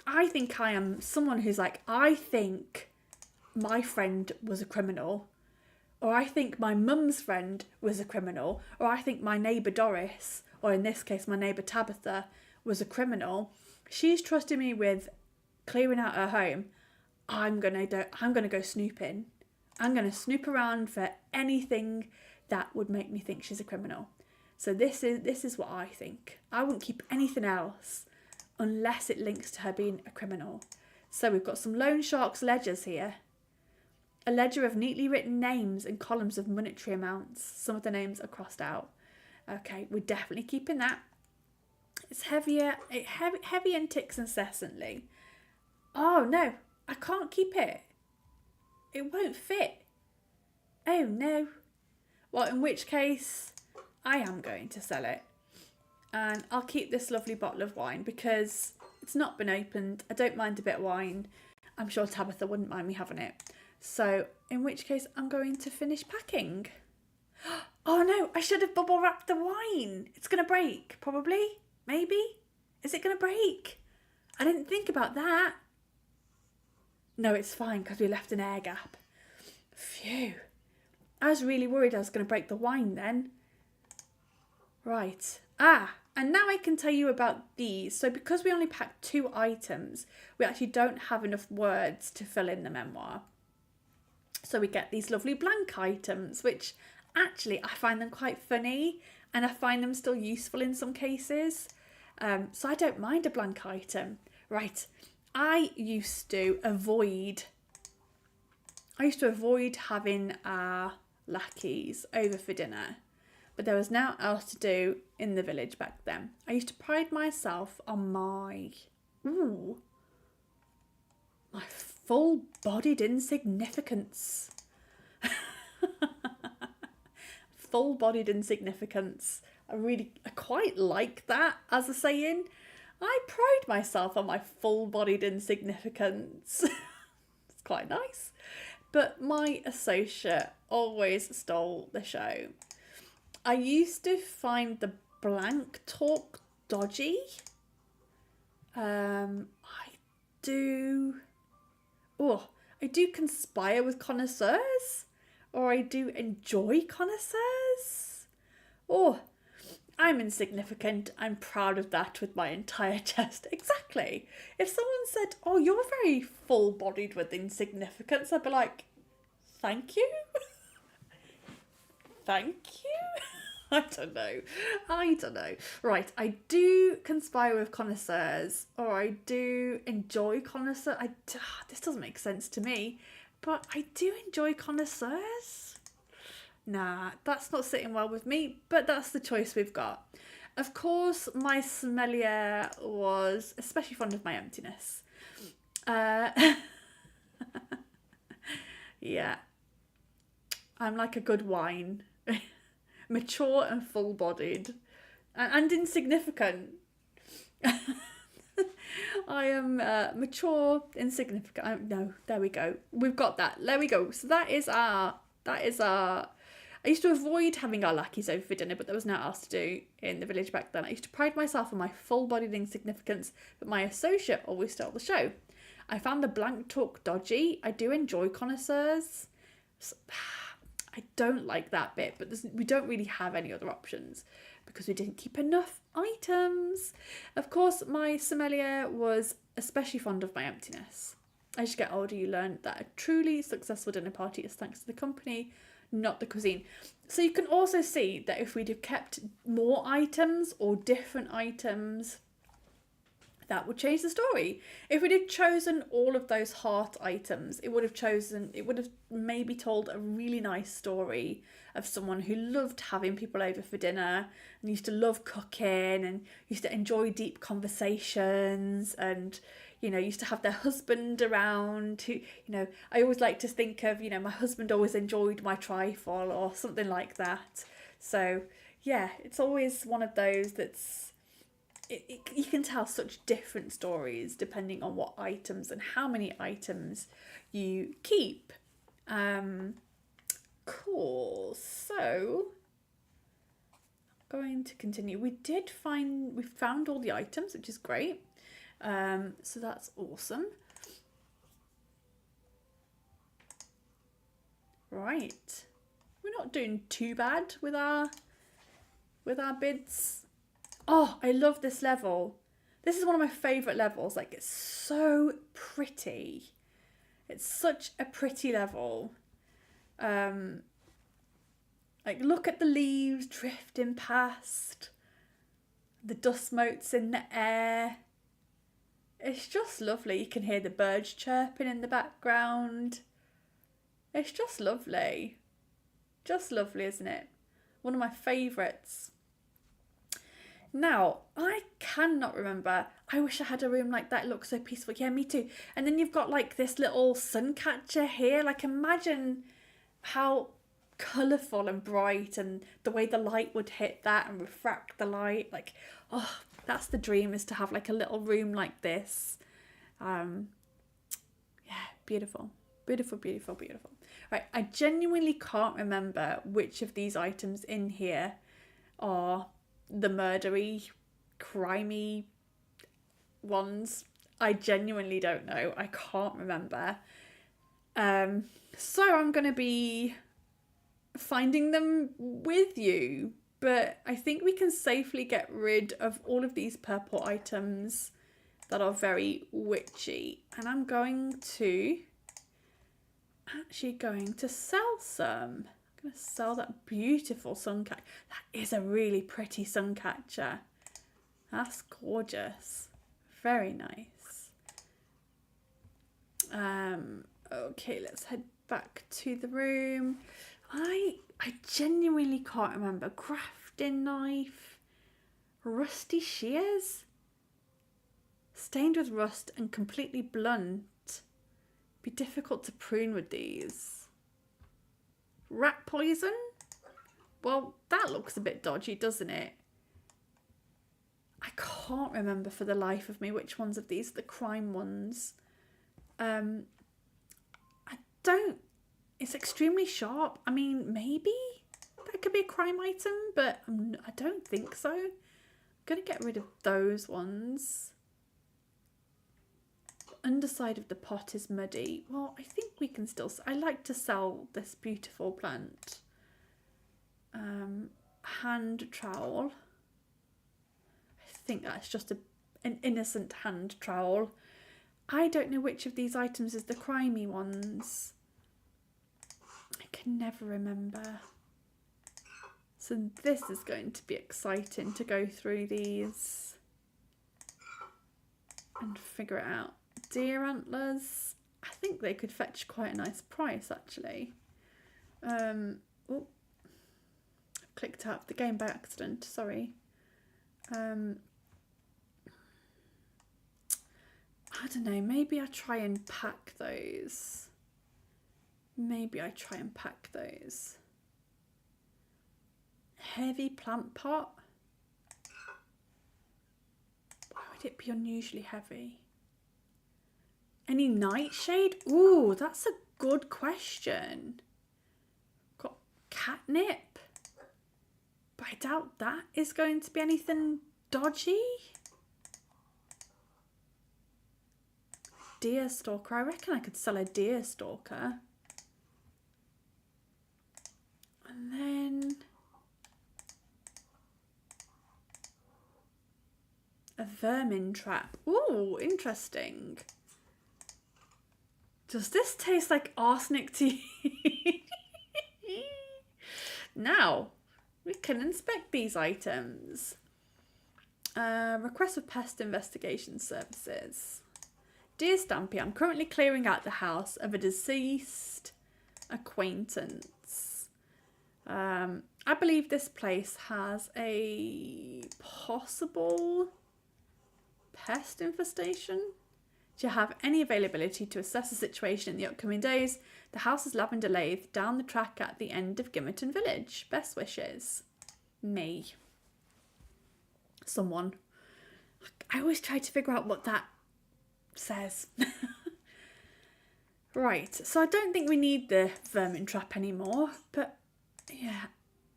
A: I think I am someone who's like, I think my friend was a criminal, or I think my mum's friend was a criminal, or I think my neighbour Doris, or in this case my neighbour Tabitha, was a criminal. She's trusted me with clearing out her home. I'm gonna go snooping. I'm gonna snoop around for anything that would make me think she's a criminal. So this is what I think. I wouldn't keep anything else unless it links to her being a criminal. So we've got some loan sharks ledgers here. A ledger of neatly written names and columns of monetary amounts. Some of the names are crossed out. Okay, we're definitely keeping that. It's heavier. Heavy and ticks incessantly. Oh no, I can't keep it. It won't fit. Oh no. Well, in which case, I am going to sell it. And I'll keep this lovely bottle of wine because it's not been opened. I don't mind a bit of wine. I'm sure Tabitha wouldn't mind me having it. So, in which case, I'm going to finish packing. Oh no, I should have bubble wrapped the wine. It's going to break, probably. Maybe. Is it going to break? I didn't think about that. No, it's fine because we left an air gap. Phew. I was really worried I was going to break the wine then. Right. And now I can tell you about these. So because we only packed 2 items, we actually don't have enough words to fill in the memoir. So we get these lovely blank items, which actually I find them quite funny and I find them still useful in some cases. So I don't mind a blank item. Right. I used to avoid having our lackeys over for dinner, but there was now else to do in the village back then. I used to pride myself on my full-bodied insignificance. Full-bodied insignificance. I quite like that as a saying. I pride myself on my full-bodied insignificance. It's quite nice. But my associate always stole the show. I used to find the blank talk dodgy. I do conspire with connoisseurs, or I do enjoy connoisseurs, Oh, I'm insignificant. I'm proud of that with my entire chest. Exactly. If someone said, oh, you're very full-bodied with insignificance, I'd be like, thank you? Thank you? I don't know. Right, I do conspire with connoisseurs, or I do enjoy connoisseurs. This doesn't make sense to me, but I do enjoy connoisseurs. Nah, that's not sitting well with me, but that's the choice we've got. Of course, my sommelier was especially fond of my emptiness. Yeah, I'm like a good wine. Mature and full-bodied. And insignificant. I am mature, insignificant. No, there we go. We've got that. There we go. So that is our... I used to avoid having our lackeys over for dinner, but there was nothing else to do in the village back then. I used to pride myself on my full-bodied insignificance, but my associate always stole the show. I found the blank talk dodgy. I do enjoy connoisseurs. I don't like that bit, but we don't really have any other options because we didn't keep enough items. Of course, my sommelier was especially fond of my emptiness. As you get older, you learn that a truly successful dinner party is thanks to the company, not the cuisine. So you can also see that if we'd have kept more items or different items, that would change the story. If we'd have chosen all of those heart items, it would have maybe told a really nice story of someone who loved having people over for dinner and used to love cooking and used to enjoy deep conversations and, used to have their husband around who, I always like to think of, my husband always enjoyed my trifle or something like that. So yeah, it's always one of those that's, you can tell such different stories depending on what items and how many items you keep. Cool. So I'm going to continue. We found all the items, which is great. So that's awesome. Right. We're not doing too bad with our bids. Oh, I love this level. This is one of my favourite levels. Like, it's so pretty. It's such a pretty level. Like, look at the leaves drifting past. The dust motes in the air. It's just lovely. You can hear the birds chirping in the background. It's just lovely. Just lovely, isn't it? One of my favourites. Now, I cannot remember. I wish I had a room like that. It looks so peaceful. Yeah, me too. And then you've got like this little sun catcher here. Like, imagine how colourful and bright and the way the light would hit that and refract the light. Like, oh, that's the dream, is to have like a little room like this. Yeah, beautiful. Beautiful, beautiful, beautiful. Right, I genuinely can't remember which of these items in here are the murdery, crimey ones. I genuinely don't know. I can't remember. So I'm going to be finding them with you. But I think we can safely get rid of all of these purple items that are very witchy. And I'm actually going to sell some. I'm going to sell that beautiful sun catcher. That is a really pretty sun catcher. That's gorgeous. Very nice. Okay, let's head back to the room. I genuinely can't remember. Grafting knife. Rusty shears. Stained with rust and completely blunt. Be difficult to prune with these. Rat poison? Well, that looks a bit dodgy, doesn't it? I can't remember for the life of me which ones of these are the crime ones. It's extremely sharp. I mean, maybe that could be a crime item, but I don't think so. I'm going to get rid of those ones. The underside of the pot is muddy. Well, I think we can still... I like to sell this beautiful plant. hand trowel. I think that's just an innocent hand trowel. I don't know which of these items is the crimey ones. I can never remember. So this is going to be exciting to go through these and figure it out. Deer antlers. I think they could fetch quite a nice price actually. Oh, I've clicked out the game by accident, sorry. I don't know, maybe I try and pack those. Heavy plant pot. Why would it be unusually heavy? Any nightshade? Ooh, that's a good question. Got catnip. But I doubt that is going to be anything dodgy. Deer stalker. I reckon I could sell a deer stalker. And then a vermin trap. Ooh, interesting. Does this taste like arsenic to you? Now, we can inspect these items. Request for pest investigation services. Dear Stampy, I'm currently clearing out the house of a deceased acquaintance. I believe this place has a possible pest infestation. Do you have any availability to assess the situation in the upcoming days? The house is Lavender Lathe down the track at the end of Gimmerton Village. Best wishes. Me. Someone. I always try to figure out what that says. Right, so I don't think we need the vermin trap anymore, but yeah,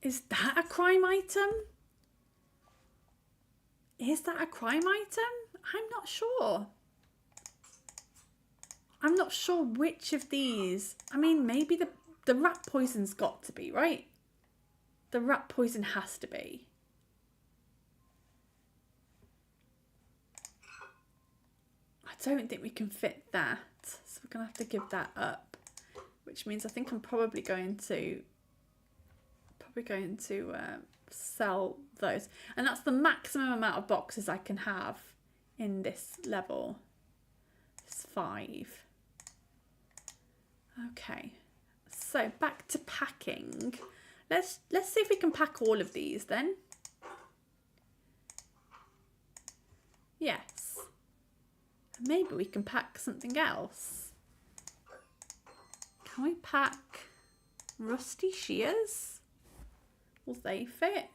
A: is that a crime item? Is that a crime item? I'm not sure. I'm not sure which of these. I mean, maybe the rat poison's got to be, right? The rat poison has to be. I don't think we can fit that, so we're gonna have to give that up, which means I think I'm probably going to sell those, and that's the maximum amount of boxes I can have in this level. It's 5. Okay, so back to packing. Let's see if we can pack all of these then. Yes. Maybe we can pack something else. Can we pack rusty shears? Will they fit?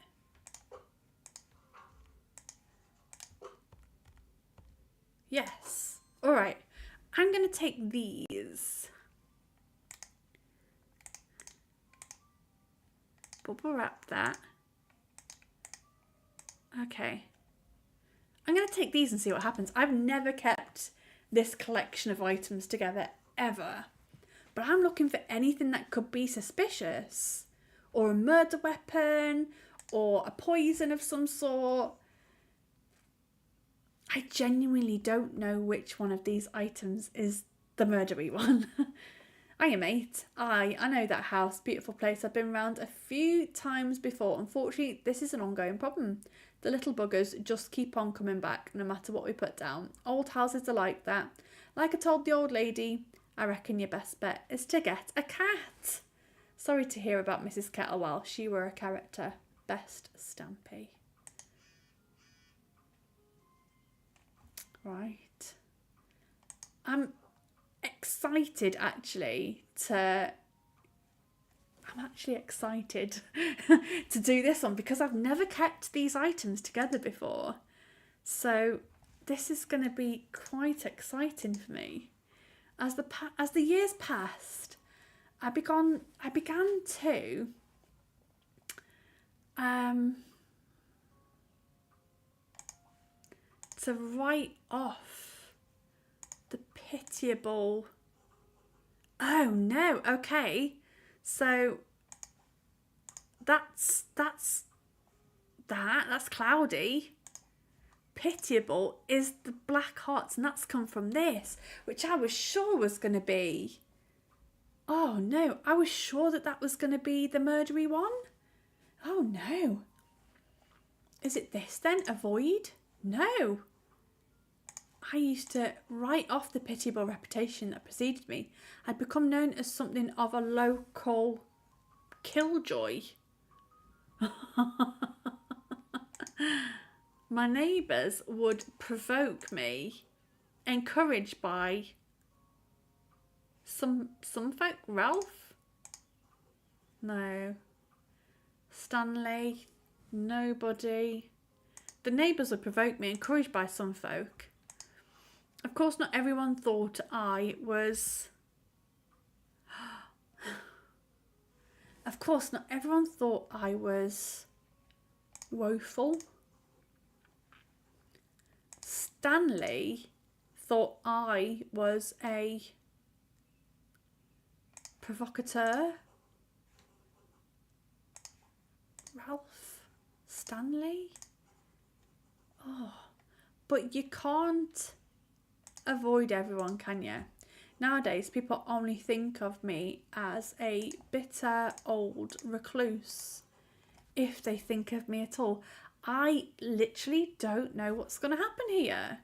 A: Yes. All right. I'm going to take these. Bubble wrap that. Okay. I'm going to take these and see what happens. I've never kept this collection of items together ever. But I'm looking for anything that could be suspicious. Or a murder weapon. Or a poison of some sort. I genuinely don't know which one of these items is the murdery one. Hiya mate. I know that house. Beautiful place. I've been round a few times before. Unfortunately, this is an ongoing problem. The little buggers just keep on coming back no matter what we put down. Old houses are like that. Like I told the old lady, I reckon your best bet is to get a cat. Sorry to hear about Mrs. Kettlewell. She were a character. Best Stampy. Right. I'm excited actually to to do this one because I've never kept these items together before. So this is going to be quite exciting for me. As the years passed, I began to write off the pitiable. Oh no, okay. So that's That's cloudy. Pitiable is the black hearts, and that's come from this, which I was sure was going to be. Oh no, I was sure that was going to be the murdery one. Oh no. Is it this then? Avoid? No. I used to write off the pitiable reputation that preceded me. I'd become known as something of a local killjoy. My neighbours would provoke me, encouraged by some folk. Ralph? No. Stanley? Nobody. The neighbours would provoke me, encouraged by some folk. Of course, not everyone thought I was... Of course, not everyone thought I was woeful. Stanley thought I was a provocateur. Ralph? Stanley? Oh, but you can't avoid everyone, can you? Nowadays, people only think of me as a bitter old recluse, if they think of me at all. I literally don't know what's going to happen here.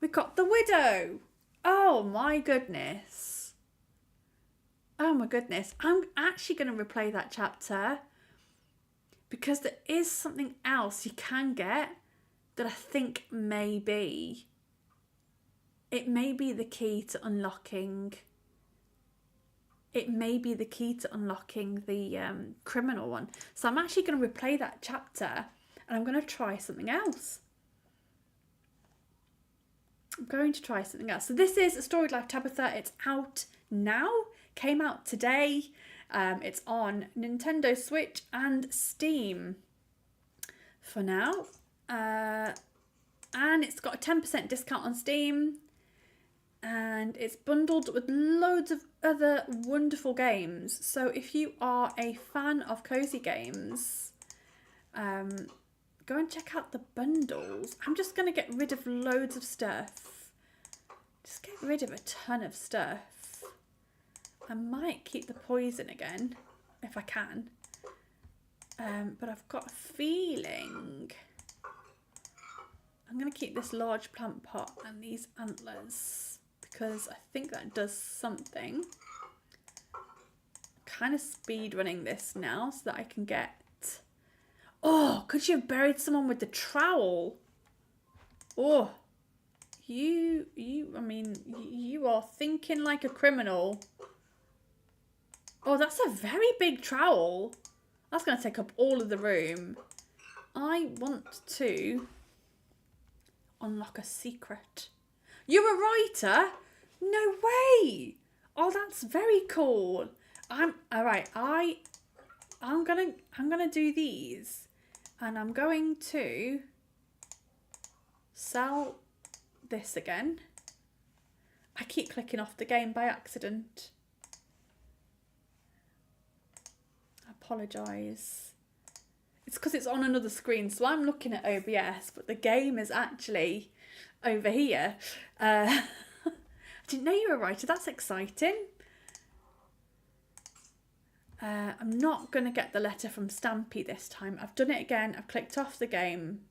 A: We got the widow. Oh my goodness. Oh my goodness. I'm actually going to replay that chapter because there is something else you can get that I think may be. It may be the key to unlocking. It may be the key to unlocking the criminal one. So I'm actually going to replay that chapter and I'm going to try something else. So this is A Storied Life, Tabitha. It's out now. Came out today. It's on Nintendo Switch and Steam for now. And it's got a 10% discount on Steam. And it's bundled with loads of other wonderful games. So if you are a fan of cozy games, go and check out the bundles. I'm just going to get rid of loads of stuff. Just get rid of a ton of stuff. I might keep the poison again, if I can. But I've got a feeling I'm going to keep this large plant pot and these antlers, because I think that does something. Kind of speed running this now so that I can get... Oh, could you have buried someone with the trowel? Oh, you are thinking like a criminal. Oh, that's a very big trowel. That's going to take up all of the room. I want to unlock a secret. You're a writer? No way. Oh, that's very cool. I'm gonna do these, and I'm going to sell this again. I keep clicking off the game by accident. I apologise. It's because it's on another screen, so I'm looking at OBS, but the game is actually over here. I didn't know you were a writer. That's exciting. I'm not going to get the letter from Stampy this time. I've done it again. I've clicked off the game.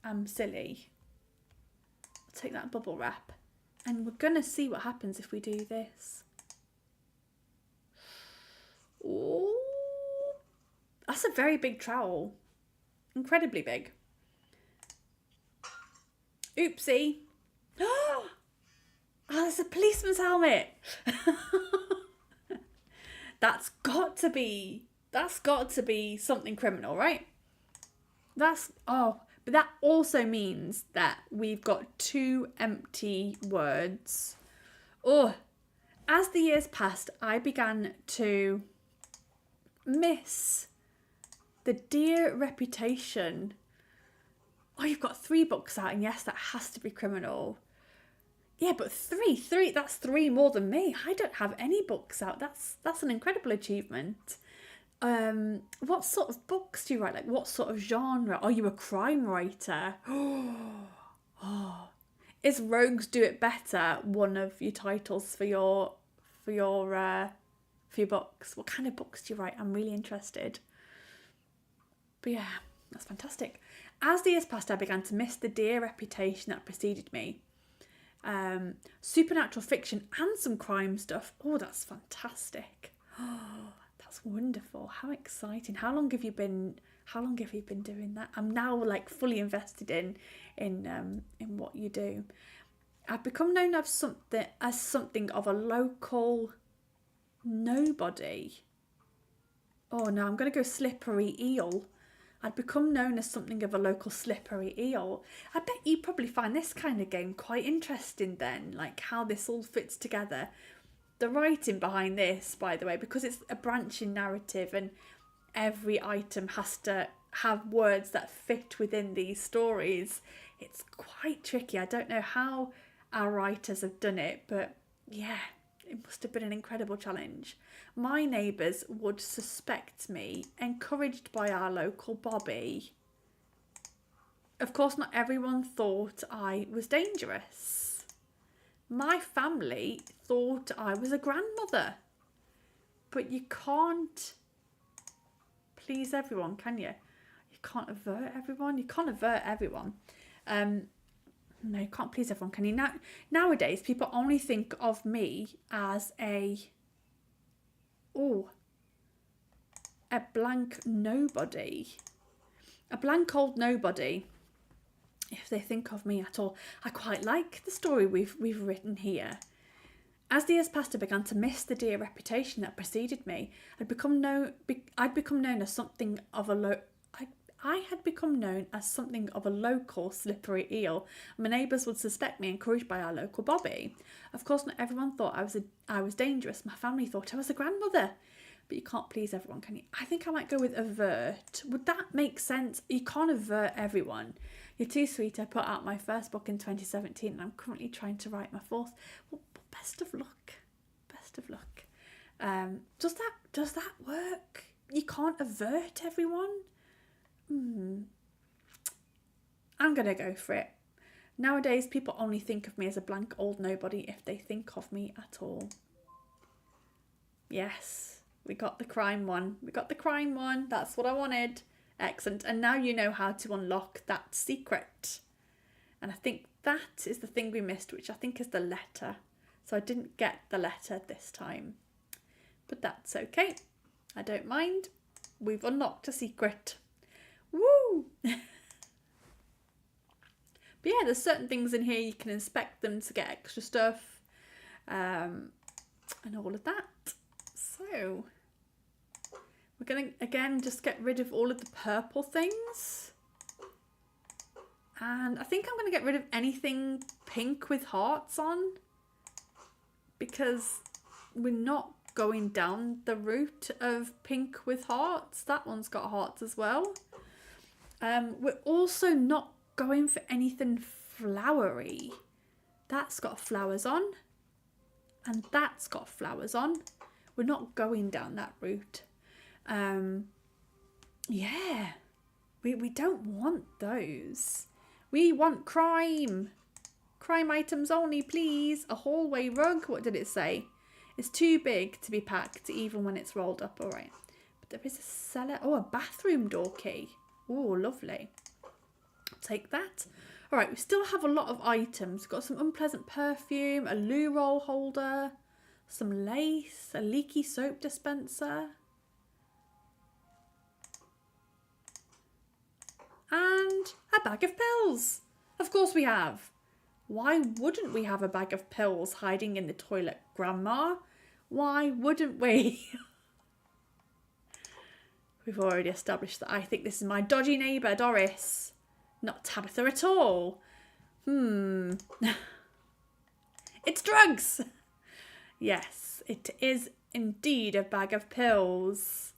A: I'm silly. I'll take that bubble wrap. And we're going to see what happens if we do this. Ooh. That's a very big trowel. Incredibly big. Oopsie. Oh, there's a policeman's helmet. That's got to be something criminal, right? But that also means that we've got 2 empty words. Oh, as the years passed, I began to miss the dear reputation. Oh, you've got 3 books out, and yes, that has to be criminal. Yeah, but three, that's 3 more than me. I don't have any books out. That's an incredible achievement. What sort of books do you write? Like, what sort of genre? Are you a crime writer? Oh, is Rogues Do It Better one of your titles for your books? What kind of books do you write? I'm really interested. But yeah, that's fantastic. As the years passed, I began to miss the dear reputation that preceded me. Supernatural fiction and some crime stuff. Oh, that's fantastic. Oh, that's wonderful. How exciting. How long have you been doing that? I'm now like fully invested in what you do. I've become known as something of a local nobody. Oh no, I'm going to go slippery eel. I'd become known as something of a local slippery eel. I bet you probably find this kind of game quite interesting then, like how this all fits together. The writing behind this, by the way, because it's a branching narrative and every item has to have words that fit within these stories, it's quite tricky. I don't know how our writers have done it, but yeah, it must have been an incredible challenge. My neighbours would suspect me, encouraged by our local Bobby. Of course, not everyone thought I was dangerous. My family thought I was a grandmother. But you can't please everyone, can you? You can't avert everyone. You can't avert everyone. No, you can't please everyone, can you? Nowadays, people only think of me as a blank nobody. A blank old nobody, if they think of me at all. I quite like the story we've written here. As the years passed, I began to miss the dear reputation that preceded me. I'd become known as something of a I had become known as something of a local slippery eel. My neighbours would suspect me, encouraged by our local Bobby. Of course, not everyone thought I was dangerous. My family thought I was a grandmother. But you can't please everyone, can you? I think I might go with avert. Would that make sense? You can't avert everyone. You're Too Sweet. I put out my first book in 2017 and I'm currently trying to write my fourth. Well, best of luck. Best of luck. Does that work? You can't avert everyone? I'm going to go for it. Nowadays, people only think of me as a blank old nobody if they think of me at all. Yes, we got the crime one. That's what I wanted. Excellent. And now you know how to unlock that secret. And I think that is the thing we missed, which I think is the letter. So I didn't get the letter this time. But that's okay. I don't mind. We've unlocked a secret. Woo! But yeah, there's certain things in here you can inspect them to get extra stuff. And all of that. So we're going to, again, just get rid of all of the purple things. And I think I'm going to get rid of anything pink with hearts on. Because we're not going down the route of pink with hearts. That one's got hearts as well. We're also not going for anything flowery. That's got flowers on. And that's got flowers on. We're not going down that route. Yeah. We don't want those. We want crime. Crime items only, please. A hallway rug. What did it say? It's too big to be packed, even when it's rolled up. All right. But there is a cellar. Oh, a bathroom door key. Oh, lovely. I'll take that. All right, we still have a lot of items. We've got some unpleasant perfume, a loo roll holder, some lace, a leaky soap dispenser. And a bag of pills. Of course we have. Why wouldn't we have a bag of pills hiding in the toilet, Grandma? Why wouldn't we? We've already established that I think this is my dodgy neighbour, Doris. Not Tabitha at all. It's drugs. Yes, it is indeed a bag of pills.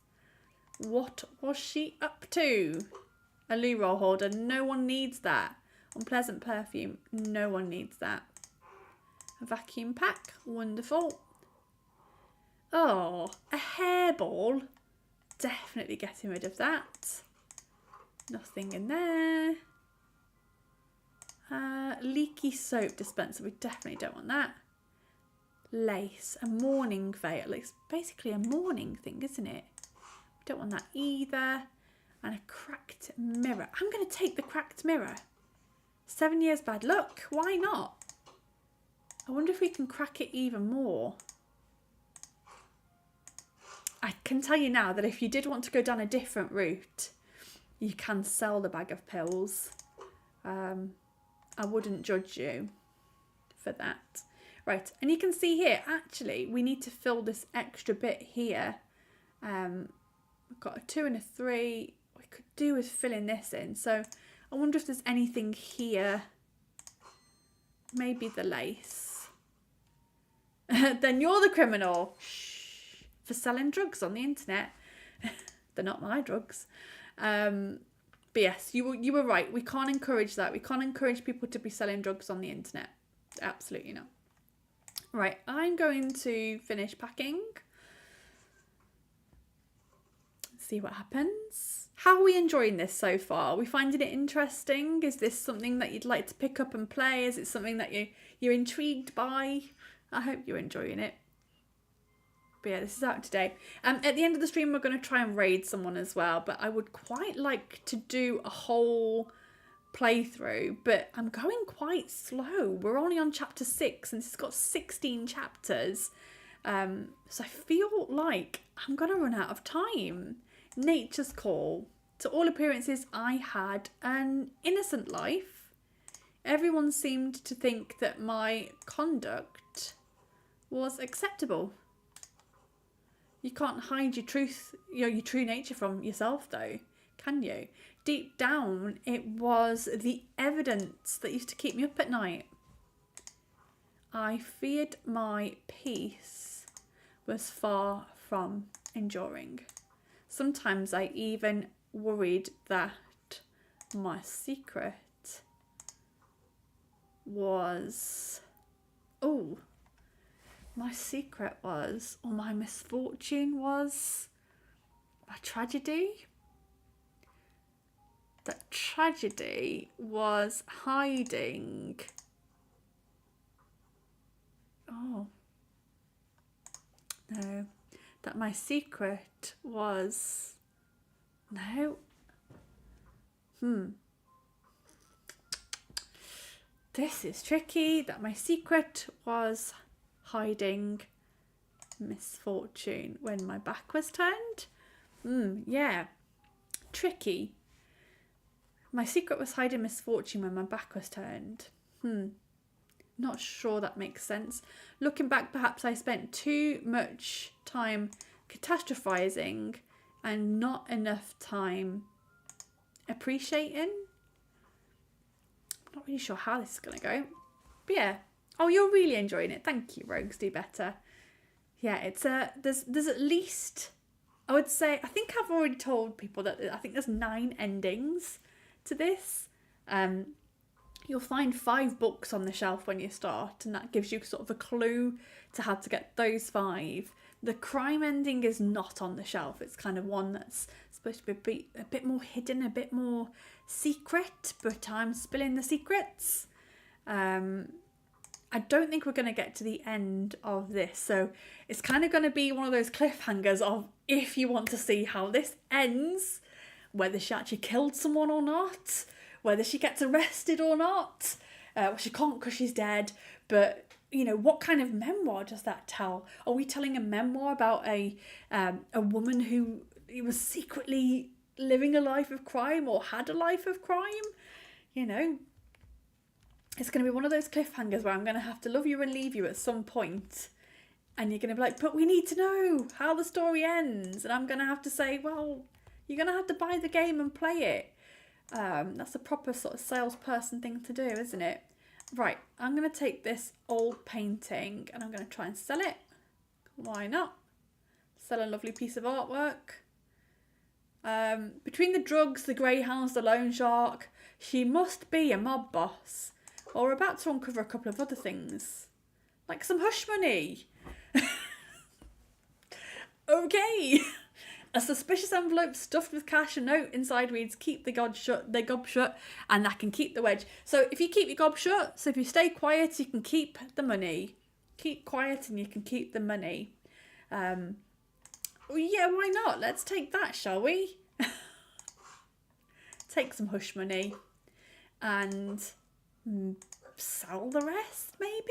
A: What was she up to? A loo roll holder. No one needs that. Unpleasant perfume. No one needs that. A vacuum pack. Wonderful. Oh, a hairball. definitely getting rid of that. Nothing in there. Leaky soap dispenser, we definitely don't want that. Lace, a mourning veil. It's basically a mourning thing, isn't it? We don't want that either. And a cracked mirror. I'm going to take the cracked mirror. 7 years bad luck. Why not? I wonder if we can crack it even more. I can tell you now that if you did want to go down a different route, you can sell the bag of pills. I wouldn't judge you for that. Right, and you can see here, actually, we need to fill this extra bit here. We've got a 2 and a 3. What we could do is fill in this in. So I wonder if there's anything here. Maybe the lace. Then you're the criminal. Shh. For selling drugs on the internet. They're not my drugs. But yes, you were right. We can't encourage that. We can't encourage people to be selling drugs on the internet. Absolutely not. Right, I'm going to finish packing. See what happens. How are we enjoying this so far? Are we finding it interesting? Is this something that you'd like to pick up and play? Is it something that you're intrigued by? I hope you're enjoying it. But yeah, this is out today. At the end of the stream, we're going to try and raid someone as well. But I would quite like to do a whole playthrough. But I'm going quite slow. We're only on chapter 6 and it's got 16 chapters. So I feel like I'm going to run out of time. Nature's Call. To all appearances, I had an innocent life. Everyone seemed to think that my conduct was acceptable. You can't hide your truth, your true nature from yourself though, can you? Deep down, it was the evidence that used to keep me up at night. I feared my peace was far from enduring. Sometimes I even worried that my secret was... my secret was, or my misfortune was, my tragedy. That tragedy was hiding. Oh. No. That my secret was... No. This is tricky. That my secret was hiding misfortune when my back was turned. Yeah. Tricky. My secret was hiding misfortune when my back was turned. Not sure that makes sense. Looking back, perhaps I spent too much time catastrophizing and not enough time appreciating. I'm not really sure how this is going to go. But yeah. Oh, you're really enjoying it. Thank you, Rogues Do Better. Yeah, it's there's at least, I would say, I think I've already told people that I think there's 9 endings to this. You'll find 5 books on the shelf when you start, and that gives you sort of a clue to how to get those 5. The crime ending is not on the shelf. It's kind of one that's supposed to be a bit more hidden, a bit more secret, but I'm spilling the secrets. I don't think we're going to get to the end of this, so it's kind of going to be one of those cliffhangers of if you want to see how this ends, whether she actually killed someone or not, whether she gets arrested or not. Well, she can't because she's dead, but you know, what kind of memoir does that tell? Are we telling a memoir about a woman who was secretly living a life of crime or had a life of crime? You know, it's going to be one of those cliffhangers where I'm going to have to love you and leave you at some point, and you're going to be like, but we need to know how the story ends, and I'm going to have to say, well, you're going to have to buy the game and play it. That's a proper sort of salesperson thing to do, isn't it? Right, I'm going to take this old painting and I'm going to try and sell it. Why not? Sell a lovely piece of artwork. Between the drugs, the greyhounds, the loan shark, she must be a mob boss. Well, we're about to uncover a couple of other things. Like some hush money. Okay. A suspicious envelope stuffed with cash. A note inside reads, keep the gob shut, and that can keep the wedge. So if you keep your gob shut, so if you stay quiet, you can keep the money. Keep quiet and you can keep the money. Well, yeah, why not? Let's take that, shall we? Take some hush money and sell the rest, maybe?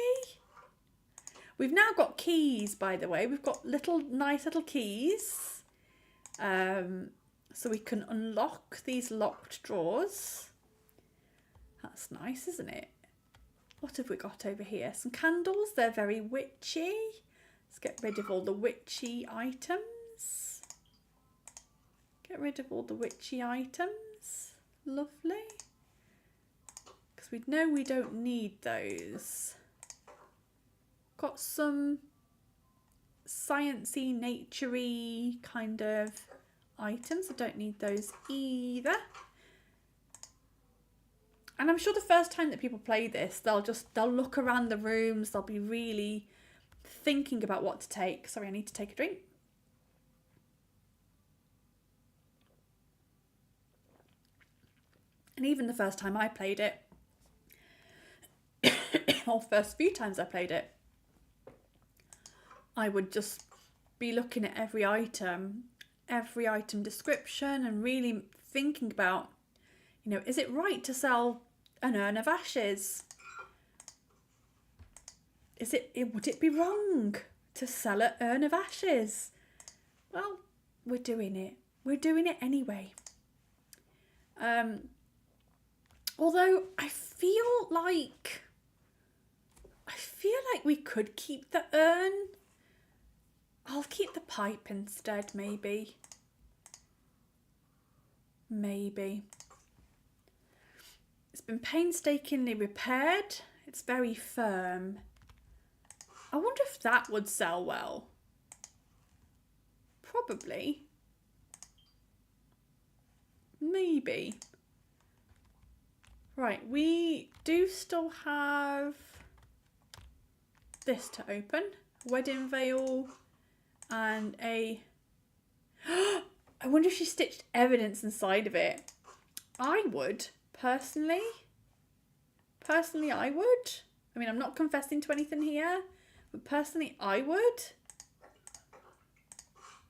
A: We've now got keys, by the way. We've got nice little keys. So we can unlock these locked drawers. That's nice, isn't it? What have we got over here? Some candles. They're very witchy. Let's get rid of all the witchy items. Get rid of all the witchy items. Lovely. Because we know we don't need those. Got some sciencey, naturey kind of items. I don't need those either. And I'm sure the first time that people play this, they'll look around the rooms. They'll be really thinking about what to take. Sorry, I need to take a drink. And even the first time I played it, or first few times I played it, I would just be looking at every item description and really thinking about, you know, is it right to sell an urn of ashes? Would it be wrong to sell an urn of ashes? Well, we're doing it. We're doing it anyway. Although I feel like we could keep the urn. I'll keep the pipe instead, maybe. Maybe. It's been painstakingly repaired. It's very firm. I wonder if that would sell well. Probably. Maybe. Right, we do still have this to open. Wedding veil. And I wonder if she stitched evidence inside of it. I would, personally. Personally, I would. I mean, I'm not confessing to anything here, but personally, I would.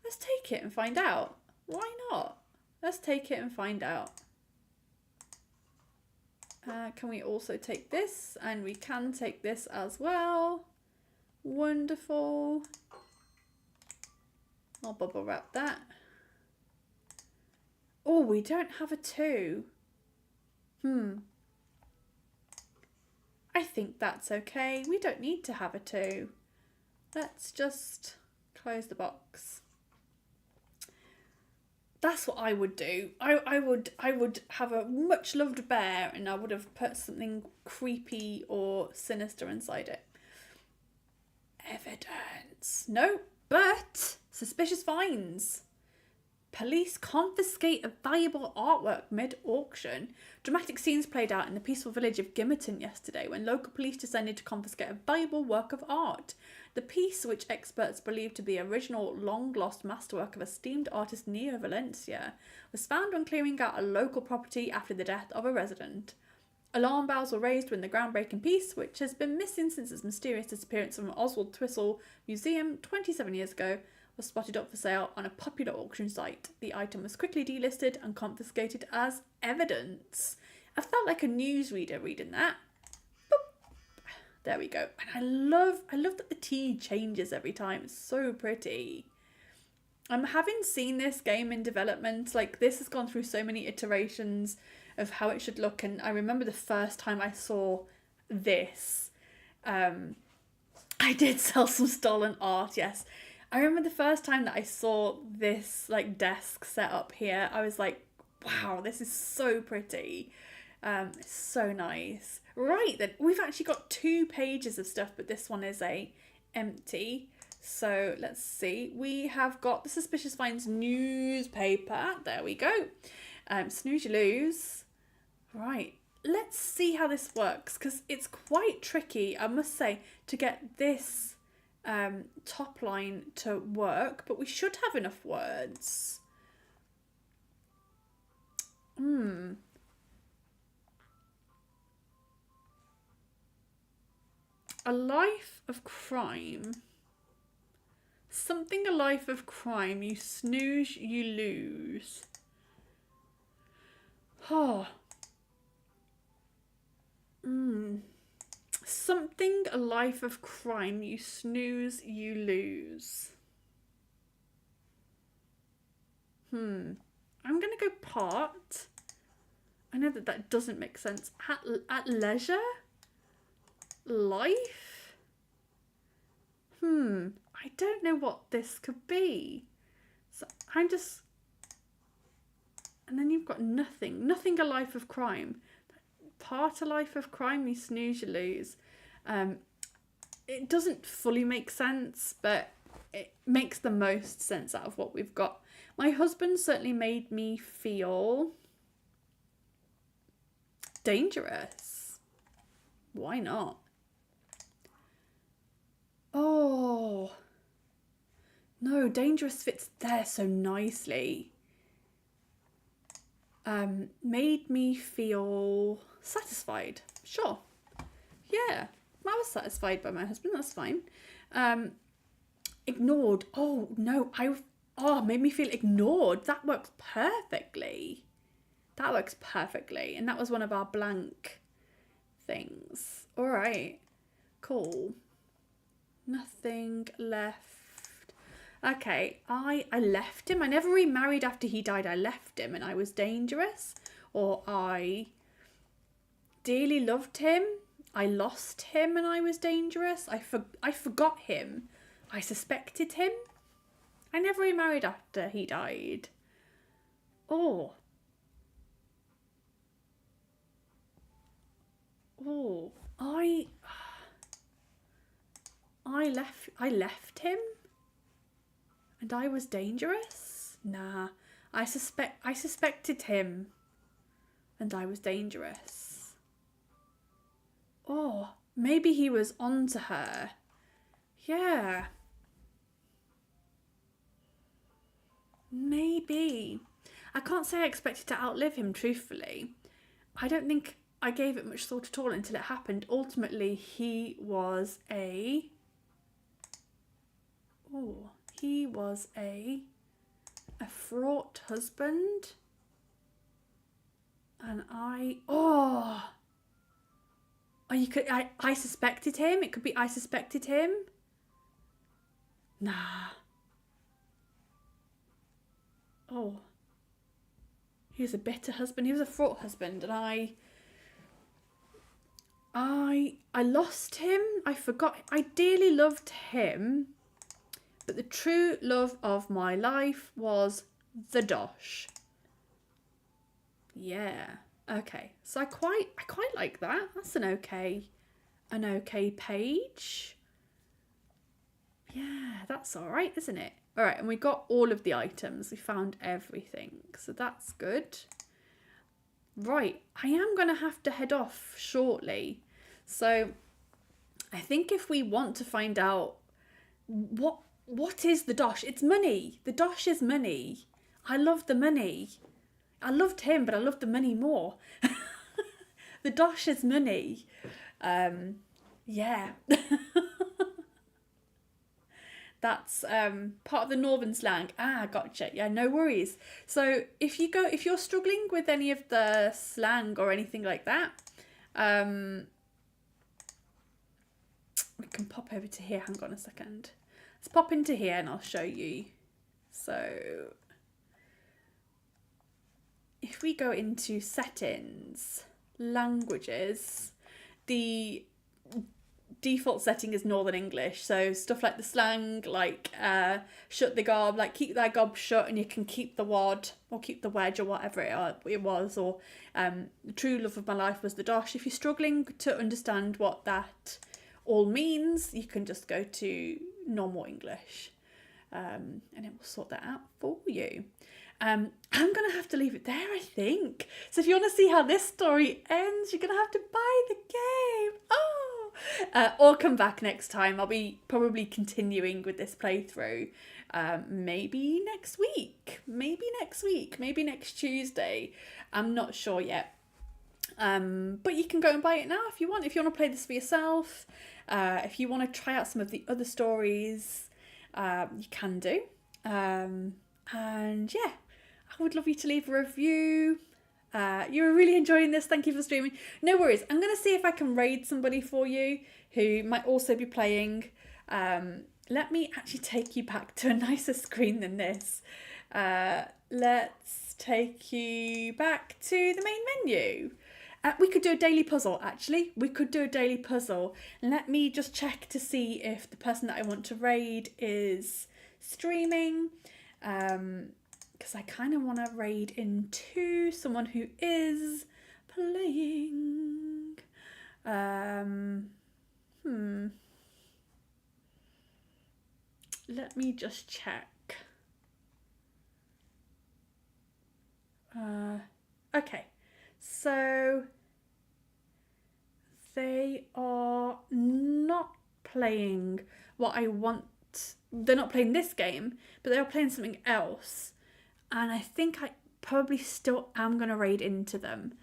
A: Let's take it and find out. Why not? Let's take it and find out. Can we also take this? And we can take this as well. Wonderful. I'll bubble wrap that. Oh, we don't have a 2. I think that's okay. We don't need to have a 2. Let's just close the box. That's what I would do. I would have a much loved bear and I would have put something creepy or sinister inside it. Evidence. No, but suspicious finds. Police confiscate a valuable artwork mid-auction. Dramatic scenes played out in the peaceful village of Gimmerton yesterday when local police descended to confiscate a valuable work of art. The piece, which experts believe to be original long-lost masterwork of esteemed artist Neo Valencia, was found when clearing out a local property after the death of a resident. Alarm bells were raised when the groundbreaking piece, which has been missing since its mysterious disappearance from Oswald Twistle Museum 27 years ago, was spotted up for sale on a popular auction site. The item was quickly delisted and confiscated as evidence. I felt like a newsreader reading that. Boop. There we go. And I love that the tea changes every time. It's so pretty. Having seen this game in development, like this has gone through so many iterations of how it should look, and I remember the first time I saw this. I did sell some stolen art, yes. I remember the first time that I saw this like desk set up here, I was like, wow, this is so pretty. It's so nice. Right, then we've actually got 2 pages of stuff, but this one is empty. So let's see. We have got the Suspicious Finds newspaper. There we go. Snooze you lose. Right. Let's see how this works, because it's quite tricky, I must say, to get this top line to work, but we should have enough words. A life of crime. Something a life of crime. You snooze, you lose. Oh. Something a life of crime. You snooze, you lose. I'm going to go part. I know that doesn't make sense. At leisure? Life? I don't know what this could be. So I'm just... And then you've got nothing. Nothing a life of crime. Part a life of crime, you snooze, you lose. It doesn't fully make sense, but it makes the most sense out of what we've got. My husband certainly made me feel dangerous. Why not? Oh, no, dangerous fits there so nicely. Made me feel satisfied. Sure. Yeah, I was satisfied by my husband. That's fine. Ignored. Oh, no, made me feel ignored. That works perfectly. That works perfectly. And that was one of our blank things. All right. Cool. Nothing left. Okay, I left him. I never remarried after he died. I left him and I was dangerous. Or I dearly loved him. I lost him and I was dangerous. I forgot him. I suspected him. I never remarried after he died. Oh. I left him and I was dangerous? Nah. I suspected him and I was dangerous. Oh, maybe he was onto her. Yeah. Maybe. I can't say I expected to outlive him, truthfully. I don't think I gave it much thought at all until it happened. Ultimately, he was a fraught husband. And I suspected him. It could be I suspected him. Nah. Oh. He was a bitter husband. He was a fraught husband. And I lost him. I forgot. I dearly loved him. But the true love of my life was the dosh. Yeah. Okay. So I quite like that. That's an okay page. Yeah, that's all right, isn't it? All right, and we got all of the items. We found everything. So that's good. Right, I am going to have to head off shortly. So I think if we want to find out what is the dosh? It's money. The dosh is money. I love the money. I loved him, but I loved the money more. The dosh is money. Yeah. That's part of the northern slang. Ah, gotcha. Yeah, no worries. So if you're struggling with any of the slang or anything like that, we can pop over to here. Hang on a second. Let's pop into here and I'll show you. So if we go into settings, languages, the default setting is Northern English. So stuff like the slang, like shut the gob, like keep thy gob shut, and you can keep the wad or keep the wedge or whatever it was, or the true love of my life was the dosh. If you're struggling to understand what that all means, you can just go to normal English and it will sort that out for you. I'm going to have to leave it there, I think. So if you want to see how this story ends, you're going to have to buy the game. Oh, Or come back next time. I'll be probably continuing with this playthrough. Maybe next week. Maybe next Tuesday. I'm not sure yet. But you can go and buy it now if you want. If you want to play this for yourself, if you want to try out some of the other stories, you can do. And yeah, I would love you to leave a review. You're really enjoying this. Thank you for streaming. No worries. I'm going to see if I can raid somebody for you who might also be playing. Let me actually take you back to a nicer screen than this. Let's take you back to the main menu. We could do a daily puzzle, actually. We could do a daily puzzle. Let me just check to see if the person that I want to raid is streaming. Because I kind of want to raid into someone who is playing. Let me just check. Okay, so they are not playing what I want. They're not playing this game, but they are playing something else. And I think I probably still am going to raid into them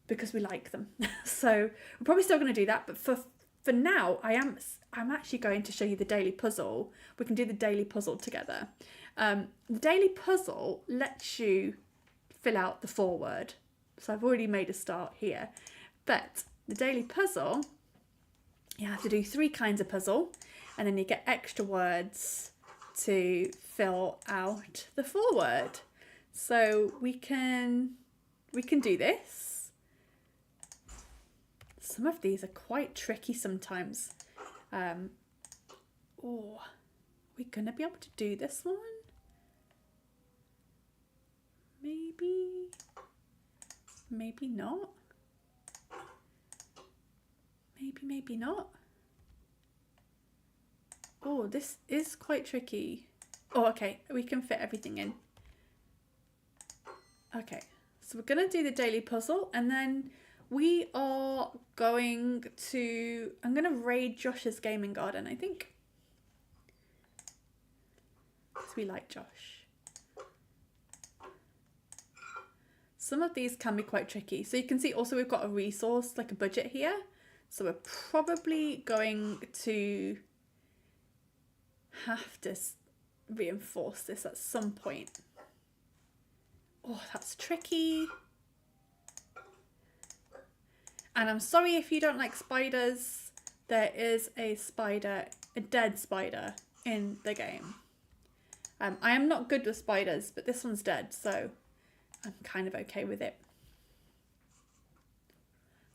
A: because we like them. So we're probably still going to do that. But for now, I'm actually going to show you the daily puzzle. We can do the daily puzzle together. The daily puzzle lets you fill out the foreword. So I've already made a start here. But the daily puzzle, you have to do 3 kinds of puzzle. And then you get extra words to fill out the foreword. So we can do this. Some of these are quite tricky sometimes. Oh, are we gonna be able to do this one? Maybe not. Maybe not. Oh, this is quite tricky. Oh, okay, we can fit everything in. Okay, so we're gonna do the daily puzzle and then we are going to, I'm gonna raid Josh's gaming garden, I think. Because we like Josh. Some of these can be quite tricky. So you can see also we've got a resource, like a budget here. So we're probably going to have to reinforce this at some point. Oh, that's tricky. And I'm sorry if you don't like spiders. There is a spider, a dead spider in the game. I am not good with spiders, but this one's dead, so I'm kind of okay with it.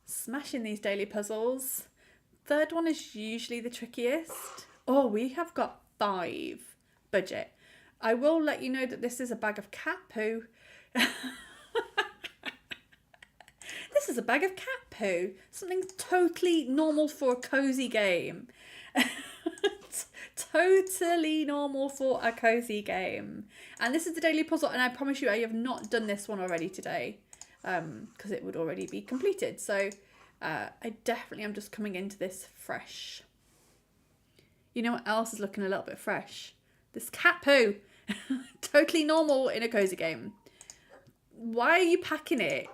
A: Smashing these daily puzzles. Third one is usually the trickiest. Oh, we have got 5 budget. I will let you know that this is a bag of cat poo. This is a bag of cat poo. Something totally normal for a cozy game. Totally normal for a cozy game. And this is the daily puzzle, and I promise you I have not done this one already today because it would already be completed. So I definitely am just coming into this fresh. You know what else is looking a little bit fresh? This cat poo. Totally normal in a cozy game. Why are you packing it?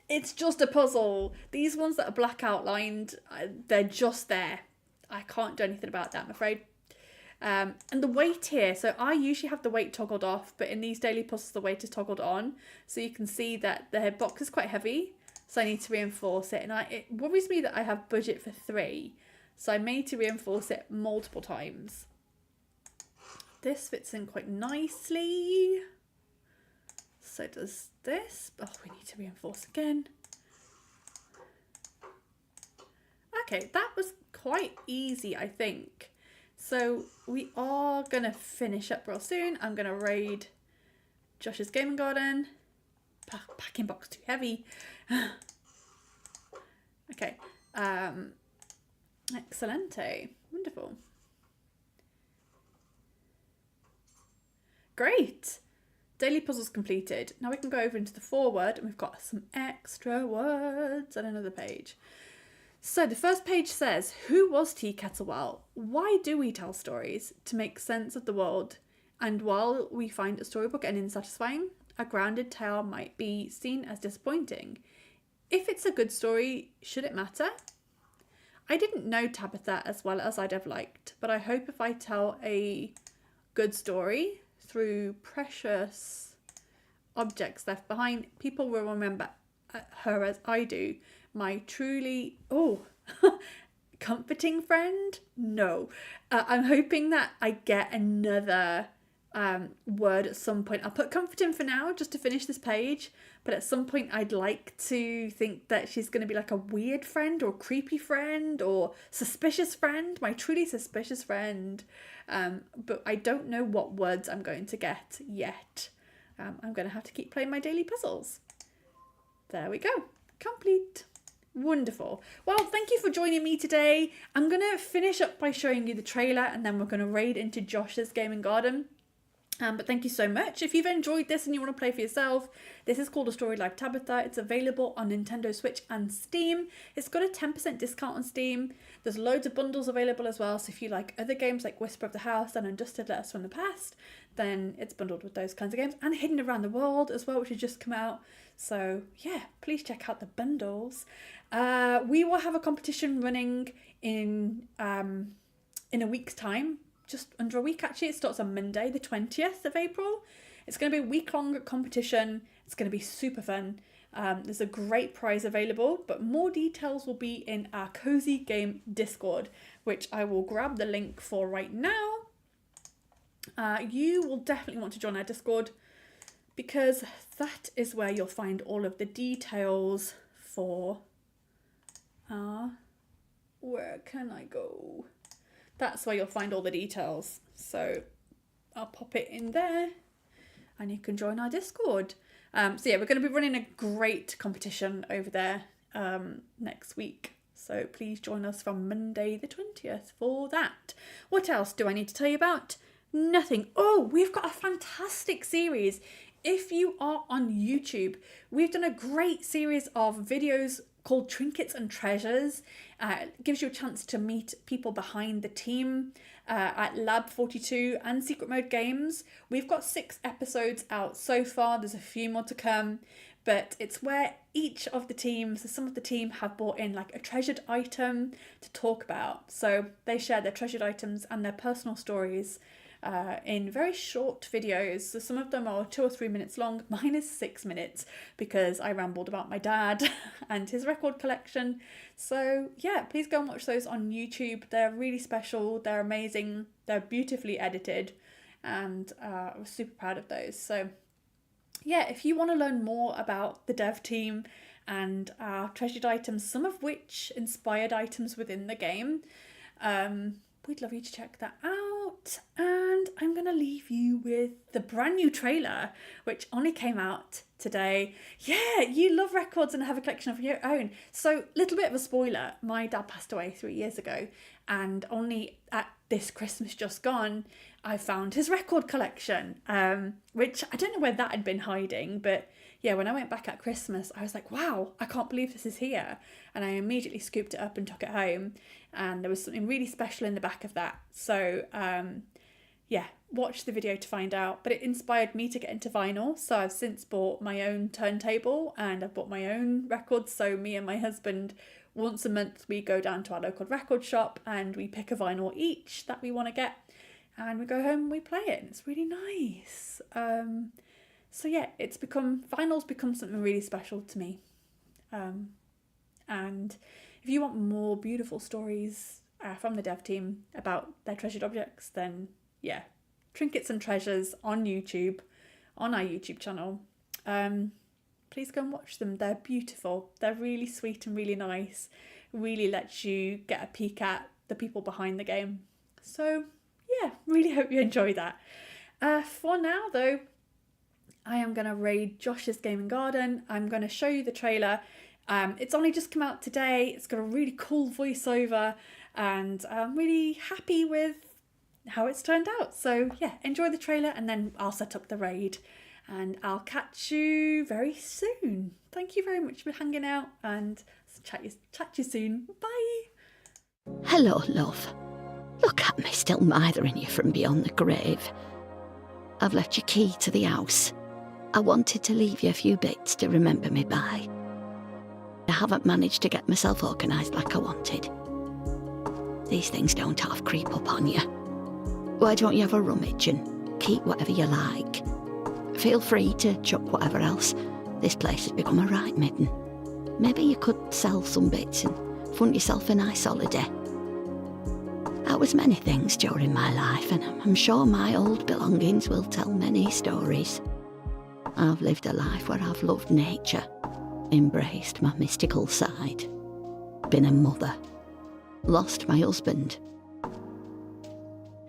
A: It's just a puzzle. These ones that are black outlined, they're just there. I can't do anything about that, I'm afraid. And the weight here, so I usually have the weight toggled off, but in these daily puzzles the weight is toggled on. So you can see that the box is quite heavy, so I need to reinforce it. And it worries me that I have budget for 3, so I may need to reinforce it multiple times. This fits in quite nicely. So does this. Oh, we need to reinforce again. Okay, that was quite easy, I think. So we are going to finish up real soon. I'm going to raid Josh's gaming garden. Packing box too heavy. Okay. Excellente. Wonderful. Great. Daily puzzles completed. Now we can go over into the foreword and we've got some extra words on another page. So the first page says, who was Tea Kettlewell? Why do we tell stories? To make sense of the world. And while we find a storybook ending satisfying, a grounded tale might be seen as disappointing. If it's a good story, should it matter? I didn't know Tabitha as well as I'd have liked, but I hope if I tell a good story through precious objects left behind, people will remember her as I do. My truly, comforting friend? No. I'm hoping that I get another word at some point. I'll put comforting for now just to finish this page, but at some point I'd like to think that she's going to be like a weird friend or creepy friend or suspicious friend, my truly suspicious friend. But I don't know what words I'm going to get yet. I'm going to have to keep playing my daily puzzles. There we go. Complete. Wonderful. Well, thank you for joining me today. I'm going to finish up by showing you the trailer and then we're going to raid into Josh's gaming garden. But thank you so much. If you've enjoyed this and you want to play for yourself, this is called A Storied Life Tabitha. It's available on Nintendo Switch and Steam. It's got a 10% discount on Steam. There's loads of bundles available as well. So if you like other games like Whisper of the House and Undusted Letters from the Past, then it's bundled with those kinds of games. And Hidden Around the World as well, which has just come out. So yeah, please check out the bundles. We will have a competition running in a week's time. Just under a week actually. It starts on Monday the 20th of April. It's going to be a week-long competition. It's going to be super fun. There's a great prize available, but more details will be in our Cozy Game Discord, which I will grab the link for right now. You will definitely want to join our Discord because that is where you'll find all of the details for where can I go? That's where you'll find all the details. So I'll pop it in there and you can join our Discord. So yeah, we're going to be running a great competition over there next week. So please join us from Monday the 20th for that. What else do I need to tell you about? Nothing. Oh, we've got a fantastic series. If you are on YouTube, we've done a great series of videos called Trinkets and Treasures. It gives you a chance to meet people behind the team at Lab42 and Secret Mode Games. We've got 6 episodes out so far. There's a few more to come, but it's where each of the teams, some of the team have brought in like a treasured item to talk about. So they share their treasured items and their personal stories in very short videos. So some of them are 2 or 3 minutes long. Mine is 6 minutes because I rambled about my dad and his record collection. So yeah, please go and watch those on YouTube. They're really special. They're amazing. They're beautifully edited and I was super proud of those. So yeah, if you want to learn more about the dev team and our treasured items, some of which inspired items within the game, we'd love you to check that out. And I'm going to leave you with the brand new trailer, which only came out today. Yeah, you love records and have a collection of your own. So, little bit of a spoiler. My dad passed away 3 years ago. And only at this Christmas just gone, I found his record collection. Which I don't know where that had been hiding. But yeah, when I went back at Christmas, I was like, wow, I can't believe this is here. And I immediately scooped it up and took it home. And there was something really special in the back of that. So yeah, watch the video to find out. But it inspired me to get into vinyl. So I've since bought my own turntable and I've bought my own records. So me and my husband, once a month, we go down to our local record shop and we pick a vinyl each that we want to get. And we go home and we play it. And it's really nice. So yeah, vinyl's become something really special to me. And if you want more beautiful stories from the dev team about their treasured objects, then yeah, Trinkets and Treasures on YouTube, on our YouTube channel. Please go and watch them. They're beautiful. They're really sweet and really nice. Really lets you get a peek at the people behind the game. So yeah, really hope you enjoy that. For now though, I am going to raid Josh's gaming garden. I'm going to show you the trailer. It's only just come out today. It's got a really cool voiceover and I'm really happy with how it's turned out. So yeah, enjoy the trailer and then I'll set up the raid and I'll catch you very soon. Thank you very much for hanging out and Chat to you soon. Bye.
B: Hello, love. Look at me, still mithering you from beyond the grave. I've left your key to the house. I wanted to leave you a few bits to remember me by. I haven't managed to get myself organised like I wanted. These things don't half creep up on you. Why don't you have a rummage and keep whatever you like? Feel free to chuck whatever else. This place has become a right midden. Maybe you could sell some bits and fund yourself a nice holiday. I was many things during my life, and I'm sure my old belongings will tell many stories. I've lived a life where I've loved nature, embraced my mystical side, been a mother, lost my husband,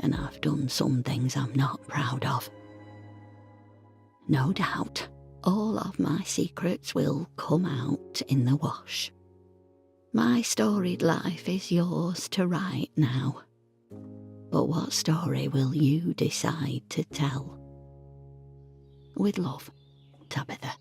B: and I've done some things I'm not proud of. No doubt, all of my secrets will come out in the wash. My storied life is yours to write now. But what story will you decide to tell? With love, Tabitha.